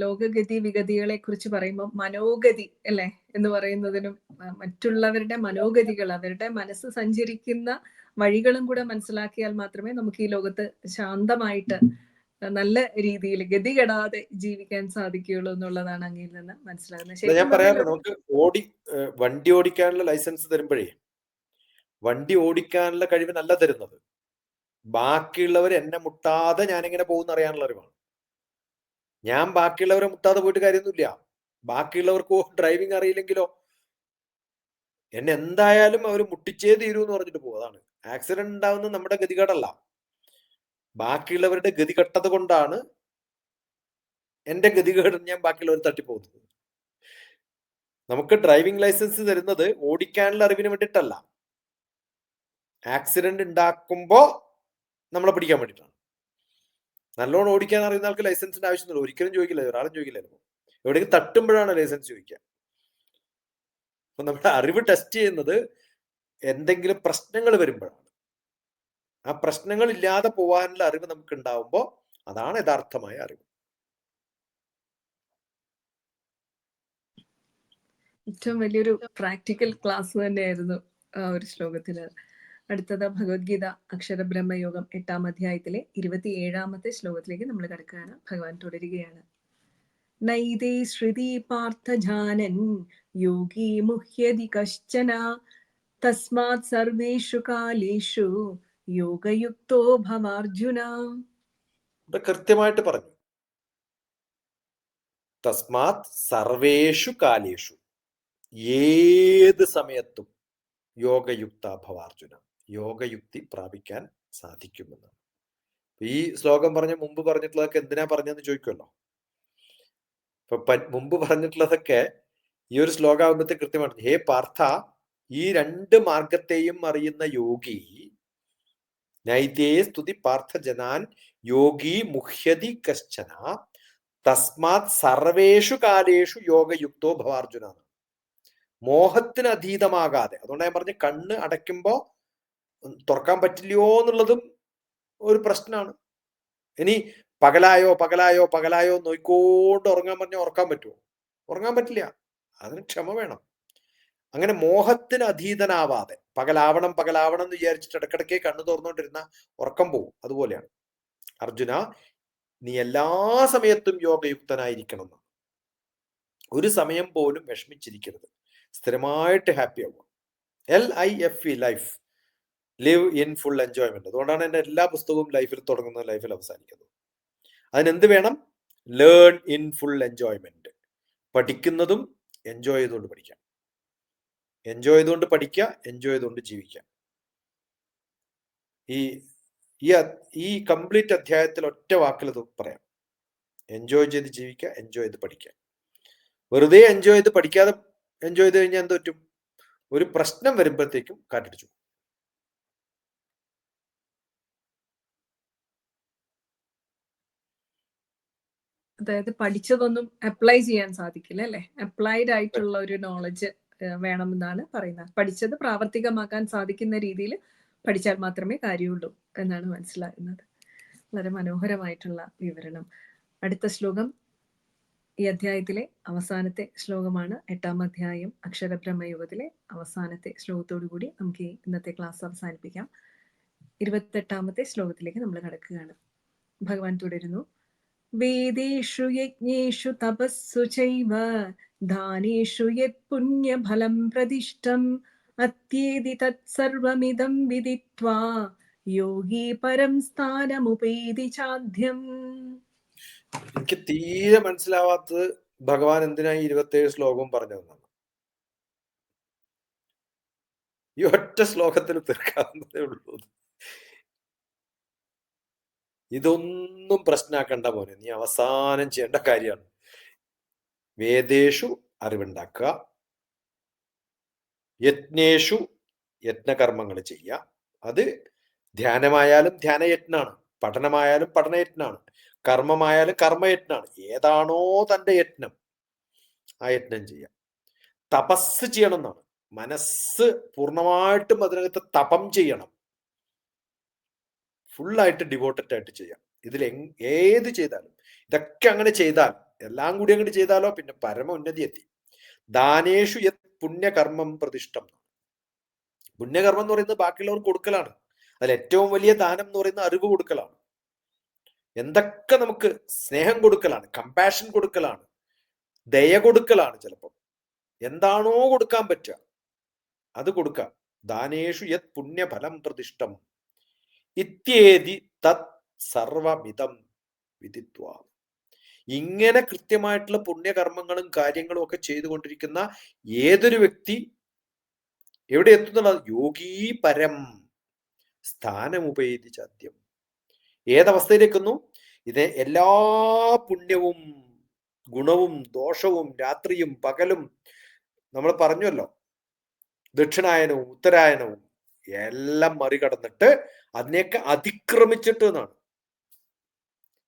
ലോകഗതി വിഗതികളെ കുറിച്ച് പറയുമ്പോൾ മനോഗതി അല്ലെ എന്ന് പറയുന്നതിനും മറ്റുള്ളവരുടെ മനോഗതികൾ, അവരുടെ മനസ്സ് സഞ്ചരിക്കുന്ന വഴികളും കൂടെ മനസ്സിലാക്കിയാൽ മാത്രമേ നമുക്ക് ഈ ലോകത്ത് ശാന്തമായിട്ട് നല്ല രീതിയിൽ ഗതി കെടാതെ ജീവിക്കാൻ സാധിക്കുകയുള്ളൂ എന്നുള്ളതാണ് അങ്ങിൽ നിന്ന് മനസ്സിലാകുന്നത്. ഞാൻ പറയാറുണ്ട്, നമുക്ക് വണ്ടി ഓടിക്കാനുള്ള ലൈസൻസ് തരുമ്പോഴേ വണ്ടി ഓടിക്കാനുള്ള കഴിവിനല്ല തരുന്നത്, ബാക്കിയുള്ളവർ എന്നെ മുട്ടാതെ ഞാനിങ്ങനെ പോകുന്ന അറിയാനുള്ള അറിവാണ്. ഞാൻ ബാക്കിയുള്ളവരെ മുട്ടാതെ പോയിട്ട് കാര്യമൊന്നുമില്ല. ബാക്കിയുള്ളവർക്ക് ഡ്രൈവിംഗ് അറിയില്ലെങ്കിലോ എന്നെ എന്തായാലും അവർ മുട്ടിച്ചേ തീരൂ എന്ന് പറഞ്ഞിട്ട് പോകും. അതാണ് ആക്സിഡന്റ് ഉണ്ടാവുന്നത് നമ്മുടെ ഗതികേടല്ല, ബാക്കിയുള്ളവരുടെ ഗതികെട്ടത് കൊണ്ടാണ് എന്റെ ഗതികേട് ഞാൻ ബാക്കിയുള്ളവർ തട്ടിപ്പോകുന്നത്. നമുക്ക് ഡ്രൈവിംഗ് ലൈസൻസ് തരുന്നത് ഓടിക്കാനുള്ള അറിവിന് വേണ്ടിയിട്ടല്ല, ആക്സിഡന്റ് ഉണ്ടാക്കുമ്പോ നമ്മളെ പിടിക്കാൻ വേണ്ടിയിട്ടാണ്. നല്ലോണം ഓടിക്കാൻ അറിയുന്ന ആൾക്ക് ലൈസൻസിന്റെ ആവശ്യമൊന്നുമില്ല, ഒരിക്കലും ചോദിക്കില്ല, ഒരാളും ചോദിക്കില്ലല്ലോ. എവിടെയെങ്കിലും തട്ടുമ്പോഴാണ് ലൈസൻസ് ചോദിക്കുക. അപ്പൊ നമ്മുടെ അറിവ് ടെസ്റ്റ് ചെയ്യുന്നത് എന്തെങ്കിലും പ്രശ്നങ്ങൾ വരുമ്പോഴാണ്. ആ പ്രശ്നങ്ങൾ ഇല്ലാതെ പോകാനുള്ള അറിവ് നമുക്ക് ഉണ്ടാവുമ്പോൾ അതാണ് യഥാർത്ഥമായ അറിവ്. ഏറ്റവും വലിയൊരു പ്രാക്ടിക്കൽ ക്ലാസ് തന്നെയായിരുന്നു ആ ഒരു ശ്ലോകത്തിന്. അടുത്തത് ഭഗവത്ഗീത അക്ഷരബ്രഹ്മയോഗം 8-ാം അധ്യായത്തിലെ 27-ാമത്തെ ശ്ലോകത്തിലേക്ക് നമ്മൾ കിടക്കുകയാണ്. ഭഗവാൻ തുടരുകയാണ്. നൈതേ ശ്രുതി പാർത്ഥജാനൻ യോഗി മുഹ്യതി കശ്ചന തസ്മാത് സർവേഷു കാലേഷു യോഗയുക്തോ ഭവാർജുന. കൃത്യമായിട്ട് പറഞ്ഞു. തസ്മാത് സർവേഷു കാലേഷു, ഏത് സമയത്തും യോഗയുക്ത ഭവാർജുന, യോഗയുക്തി പ്രാപിക്കാൻ സാധിക്കുമെന്നാണ്. ഈ ശ്ലോകം പറഞ്ഞ മുമ്പ് പറഞ്ഞിട്ടുള്ളതൊക്കെ എന്തിനാ പറഞ്ഞെന്ന് ചോദിക്കുമല്ലോ. ഇപ്പൊ മുമ്പ് പറഞ്ഞിട്ടുള്ളതൊക്കെ ഈ ഒരു ശ്ലോകാവുമ്പത്തെ കൃത്യമാണ്. ഹേ പാർത്ഥ, ഈ രണ്ട് മാർഗത്തെയും അറിയുന്ന യോഗി, നൈതേ സ്തുതി പാർത്ഥ ജനാൻ യോഗി മുഹ്യതി കശ്ചന തസ്മാത് സർവേഷു കാലേഷു യോഗയുക്തോ ഭവാർജുന. മോഹത്തിന് അതീതമാകാതെ, അതുകൊണ്ട് ഞാൻ പറഞ്ഞ കണ്ണ് അടയ്ക്കുമ്പോ തുറക്കാൻ പറ്റില്ലയോ എന്നുള്ളതും ഒരു പ്രശ്നമാണ്. ഇനി പകലായോ പകലായോ പകലായോ നോയിക്കോണ്ട് ഉറങ്ങാൻ പറഞ്ഞാൽ ഉറക്കാൻ പറ്റുമോ? ഉറങ്ങാൻ പറ്റില്ല. അതിന് ക്ഷമ വേണം. അങ്ങനെ മോഹത്തിന് അതീതനാവാതെ, പകലാവണം പകലാവണം എന്ന് വിചാരിച്ചിട്ട് ഇടക്കിടയ്ക്ക് കണ്ണു തുറന്നുകൊണ്ടിരുന്ന ഉറക്കം പോവും. അതുപോലെയാണ്. അർജുന, നീ എല്ലാ സമയത്തും യോഗയുക്തനായിരിക്കണം. ഒരു സമയം പോലും വിഷമിച്ചിരിക്കരുത്. സ്ഥിരമായിട്ട് ഹാപ്പി ആവുക. LIFE, life, live in full enjoyment. അതുകൊണ്ടാണ് എൻ്റെ എല്ലാ പുസ്തകവും ലൈഫിൽ തുടങ്ങുന്നത്, ലൈഫിൽ അവസാനിക്കുന്നത്. അതിനെന്ത് വേണം? Learn in full enjoyment. പഠിക്കുന്നതും എൻജോയ് ചെയ്തുകൊണ്ട് പഠിക്കാം. എൻജോയ് ചെയ്തുകൊണ്ട് പഠിക്കുക, എൻജോയ് ചെയ്തുകൊണ്ട് ജീവിക്കാം. ഈ കംപ്ലീറ്റ് അധ്യായത്തിൽ ഒറ്റ വാക്കിൽ അത് പറയാം. എൻജോയ് ചെയ്ത് ജീവിക്കുക, എൻജോയ് ചെയ്ത് പഠിക്കുക. വെറുതെ എൻജോയ് ചെയ്ത് പഠിക്കാതെ എൻജോയ് ചെയ്ത് കഴിഞ്ഞാൽ എന്ത് പറ്റും? ഒരു പ്രശ്നം വരുമ്പോഴത്തേക്കും കാറ്റടിച്ചു. അതായത് പഠിച്ചതൊന്നും അപ്ലൈ ചെയ്യാൻ സാധിക്കില്ല അല്ലെ? അപ്ലൈഡ് ആയിട്ടുള്ള ഒരു നോളജ് വേണമെന്നാണ് പറയുന്നത്. പഠിച്ചത് പ്രാവർത്തികമാക്കാൻ സാധിക്കുന്ന രീതിയിൽ പഠിച്ചാൽ മാത്രമേ കാര്യമുള്ളൂ എന്നാണ് മനസ്സിലാകുന്നത്. വളരെ മനോഹരമായിട്ടുള്ള വിവരണം. അടുത്ത ശ്ലോകം ഈ അധ്യായത്തിലെ അവസാനത്തെ ശ്ലോകമാണ്. 8-ാം അധ്യായം അക്ഷരബ്രഹ്മയോഗത്തിലെ അവസാനത്തെ ശ്ലോകത്തോടു കൂടി നമുക്ക് ഇന്നത്തെ ക്ലാസ് അവസാനിപ്പിക്കാം. 28-ാമത്തെ ശ്ലോകത്തിലേക്ക് നമ്മൾ കടക്കുകയാണ്. ഭഗവാൻ തുടരുന്നു. വേദേഷു യജ്ഞേഷു തപസ്സു ചൈവ ദാനേഷു യത് പുണ്യഫലം പ്രതിഷ്ഠം അത്യേതി തത്സർവമിദം വിദിത്വാ യോഗി പരം സ്ഥാനമുപൈതി ചാദ്യം. എനിക്ക് തീരെ മനസ്സിലാവാത്തത് ഭഗവാൻ എന്തിനാ ഈ 27 ശ്ലോകവും പറഞ്ഞതെന്നാണ്. ഈ ഒറ്റ ശ്ലോകത്തിൽ തീർക്കാവുന്നതേ ഉള്ളൂ. ഇതൊന്നും പ്രശ്നമാക്കണ്ട മോനെ, നീ അവസാനം ചെയ്യേണ്ട കാര്യമാണ്. വേദേഷു അറിവുണ്ടാക്കുക, യജ്ഞേഷു യജ്ഞകർമ്മങ്ങൾ ചെയ്യുക. അത് ധ്യാനമായാലും ധ്യാനയജ്ഞാണ്, പഠനമായാലും പഠനയജ്ഞാണ്, കർമ്മമായാലും കർമ്മയജ്ഞാണ്. ഏതാണോ തൻ്റെ യജ്ഞം, ആ യജ്ഞം ചെയ്യാം. തപസ് ചെയ്യണം എന്നാണ്. മനസ്സ് പൂർണ്ണമായിട്ടും അതിനകത്ത് തപം ചെയ്യണം. ഫുള്ളായിട്ട് ഡിവോട്ടഡ് ആയിട്ട് ചെയ്യാം. ഇതിൽ ഏത് ചെയ്താലും, ഇതൊക്കെ അങ്ങനെ ചെയ്താൽ, എല്ലാം കൂടി അങ്ങോട്ട് ചെയ്താലോ പിന്നെ പരമ ഉന്നതി എത്തി. ദാനേഷു യത് പുണ്യകർമ്മം പ്രതിഷ്ഠം. പുണ്യകർമ്മം എന്ന് പറയുന്നത് ബാക്കിയുള്ളവർക്ക് കൊടുക്കലാണ്. അതിൽ ഏറ്റവും വലിയ ദാനം എന്ന് പറയുന്നത് അറിവ് കൊടുക്കലാണ്. എന്തൊക്കെ നമുക്ക് സ്നേഹം കൊടുക്കലാണ്, കമ്പാഷൻ കൊടുക്കലാണ്, ദയ കൊടുക്കലാണ്. ചിലപ്പോൾ എന്താണോ കൊടുക്കാൻ പറ്റുക അത് കൊടുക്കാം. ദാനേഷു യത് പുണ്യഫലം പ്രതിഷ്ഠം ഇത്യേതി തത് സർവമിതം വിദിത്വാ. ഇങ്ങനെ കൃത്യമായിട്ടുള്ള പുണ്യകർമ്മങ്ങളും കാര്യങ്ങളും ഒക്കെ ചെയ്തുകൊണ്ടിരിക്കുന്ന ഏതൊരു വ്യക്തി എവിടെ എത്തുന്നുള്ളത്? യോഗീ പരം സ്ഥാനമുപൈതി ചാദ്യം. ഏതവസ്ഥയിലേക്കുന്നു? ഇത് എല്ലാ പുണ്യവും ഗുണവും ദോഷവും രാത്രിയും പകലും നമ്മൾ പറഞ്ഞല്ലോ, ദക്ഷിണായനവും ഉത്തരായനവും എല്ലാം മറികടന്നിട്ട് അതിനെയൊക്കെ അതിക്രമിച്ചിട്ട് എന്നാണ്.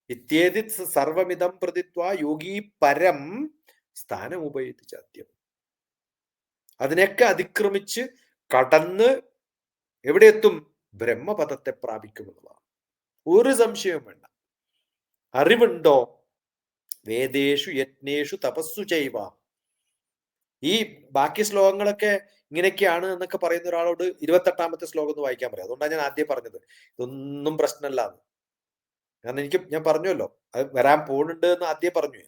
ഇത്യേതി സർവമിതം പ്രതിത്വ യോഗി പരം സ്ഥാനമുപൈതി ചാദ്യം. അതിനെയൊക്കെ അതിക്രമിച്ച് കടന്ന് എവിടെ എത്തും? ബ്രഹ്മപദത്തെ പ്രാപിക്കുമെന്നുള്ളതാണ്. ഒരു സംശയവും വേണ്ട. അറിവുണ്ടോ? വേദേഷു യജ്ഞേഷു തപസ്സു ചെയ്വ. ഈ ബാക്കി ശ്ലോകങ്ങളൊക്കെ ഇങ്ങനെയൊക്കെയാണ് എന്നൊക്കെ പറയുന്ന ഒരാളോട് 28ാമത്തെ ശ്ലോകം ഒന്ന് വായിക്കാൻ പറയാം. അതുകൊണ്ടാണ് ഞാൻ ആദ്യം പറഞ്ഞത് ഇതൊന്നും പ്രശ്നമല്ല എന്ന്. കാരണം ഞാൻ പറഞ്ഞല്ലോ, അത് വരാൻ പോകുന്നുണ്ട് എന്ന് ആദ്യം പറഞ്ഞു.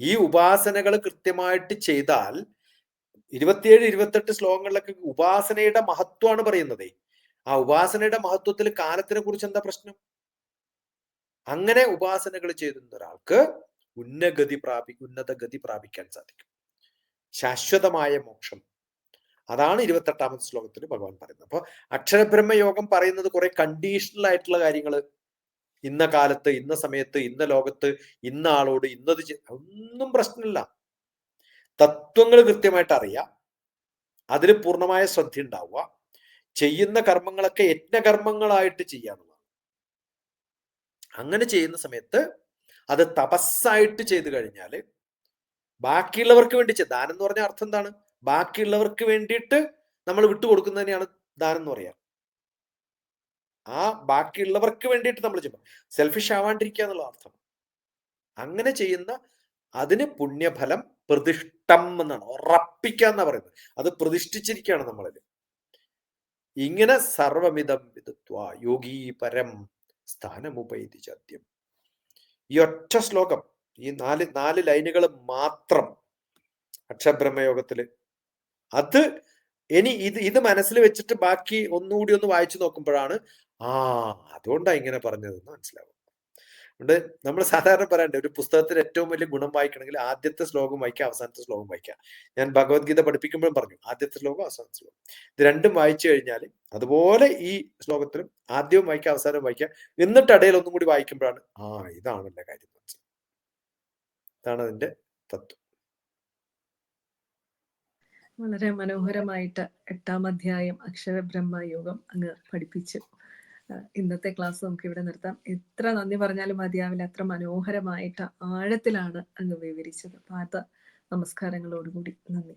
ഈ ഉപാസനകൾ കൃത്യമായിട്ട് ചെയ്താൽ 27, 28 ശ്ലോകങ്ങളിലൊക്കെ ഉപാസനയുടെ മഹത്വമാണ് പറയുന്നത്. ആ ഉപാസനയുടെ മഹത്വത്തിൽ കാലത്തിനെ കുറിച്ച് എന്താ പ്രശ്നം? അങ്ങനെ ഉപാസനകൾ ചെയ്യുന്ന ഒരാൾക്ക് ഉന്നത ഗതി പ്രാപിക്കാൻ സാധിക്കും, ശാശ്വതമായ മോക്ഷം. അതാണ് 28ാമത്തെ ശ്ലോകത്തിൽ ഭഗവാൻ പറയുന്നത്. അപ്പൊ അക്ഷരബ്രഹ്മയോഗം പറയുന്നത് കുറെ കണ്ടീഷണൽ ആയിട്ടുള്ള കാര്യങ്ങൾ, ഇന്ന കാലത്ത്, ഇന്ന സമയത്ത്, ഇന്ന ലോകത്ത്, ഇന്ന ആളോട് ഇന്നത് ഒന്നും പ്രശ്നമില്ല. തത്വങ്ങൾ കൃത്യമായിട്ട് അറിയാം, അതിൽ പൂർണ്ണമായ ശ്രദ്ധ ഉണ്ടാവുക, ചെയ്യുന്ന കർമ്മങ്ങളൊക്കെ യജ്ഞകർമ്മങ്ങളായിട്ട് ചെയ്യാനുള്ളതാണ്. അങ്ങനെ ചെയ്യുന്ന സമയത്ത് അത് തപസ്സായിട്ട് ചെയ്തു കഴിഞ്ഞാൽ ബാക്കിയുള്ളവർക്ക് വേണ്ടി ദാനം എന്ന് പറഞ്ഞ അർത്ഥം എന്താണ്? ബാക്കിയുള്ളവർക്ക് വേണ്ടിയിട്ട് നമ്മൾ വിട്ടുകൊടുക്കുന്നതിനെയാണ് ദാനം എന്ന് പറയാം. ആ ബാക്കിയുള്ളവർക്ക് വേണ്ടിയിട്ട് നമ്മൾ ചെയ്യും, സെൽഫിഷ് ആവാണ്ടിരിക്കുക എന്നുള്ള അർത്ഥം. അങ്ങനെ ചെയ്യുന്ന അതിന് പുണ്യഫലം പ്രതിഷ്ഠം എന്നാണ്, ഉറപ്പിക്കുക എന്നാ പറയുന്നത്. അത് പ്രതിഷ്ഠിച്ചിരിക്കുകയാണ് നമ്മളിൽ. ഇങ്ങനെ സർവമിതം വിദുത്വാ യോഗീ പരം സ്ഥാനമുപൈതി ചദ്യം. ഈ ഒറ്റ ശ്ലോകം, ഈ നാല് ലൈനുകൾ മാത്രം അക്ഷരബ്രഹ്മയോഗത്തില്, അത് ഇനി ഇത് മനസ്സിൽ വെച്ചിട്ട് ബാക്കി ഒന്നുകൂടി ഒന്ന് വായിച്ചു നോക്കുമ്പോഴാണ് അതുകൊണ്ടാണ് ഇങ്ങനെ പറഞ്ഞതെന്ന് മനസ്സിലാവും. അതുകൊണ്ട് നമ്മൾ സാധാരണ പറയണ്ടേ, ഒരു പുസ്തകത്തിൽ ഏറ്റവും വലിയ ഗുണം വായിക്കണമെങ്കിൽ ആദ്യത്തെ ശ്ലോകം വായിക്കുക, അവസാനത്തെ ശ്ലോകം വായിക്കുക. ഞാൻ ഭഗവത്ഗീത പഠിപ്പിക്കുമ്പോഴും പറഞ്ഞു, ആദ്യത്തെ ശ്ലോകം, അവസാനത്തെ ശ്ലോകം, ഇത് രണ്ടും വായിച്ചു കഴിഞ്ഞാൽ, അതുപോലെ ഈ ശ്ലോകത്തിലും ആദ്യവും വായിക്കുക, അവസാനവും വായിക്കുക, എന്നിട്ട് ഇടയിൽ ഒന്നും കൂടി വായിക്കുമ്പോഴാണ് ഇതാണ് എന്റെ കാര്യം മനസ്സിലാവും. ഇതാണ് അതിന്റെ തത്വം. വളരെ മനോഹരമായിട്ട് 8ാം അധ്യായം അക്ഷരബ്രഹ്മയോഗം അങ്ങ് പഠിപ്പിച്ചു. ഇന്നത്തെ ക്ലാസ് നമുക്ക് ഇവിടെ നിർത്താം. എത്ര നന്ദി പറഞ്ഞാലും മതിയാവില്ല, അത്ര മനോഹരമായിട്ട് ആഴത്തിലാണ് അങ്ങ് വിവരിച്ചത്. പാത നമസ്കാരങ്ങളോടുകൂടി നന്ദി.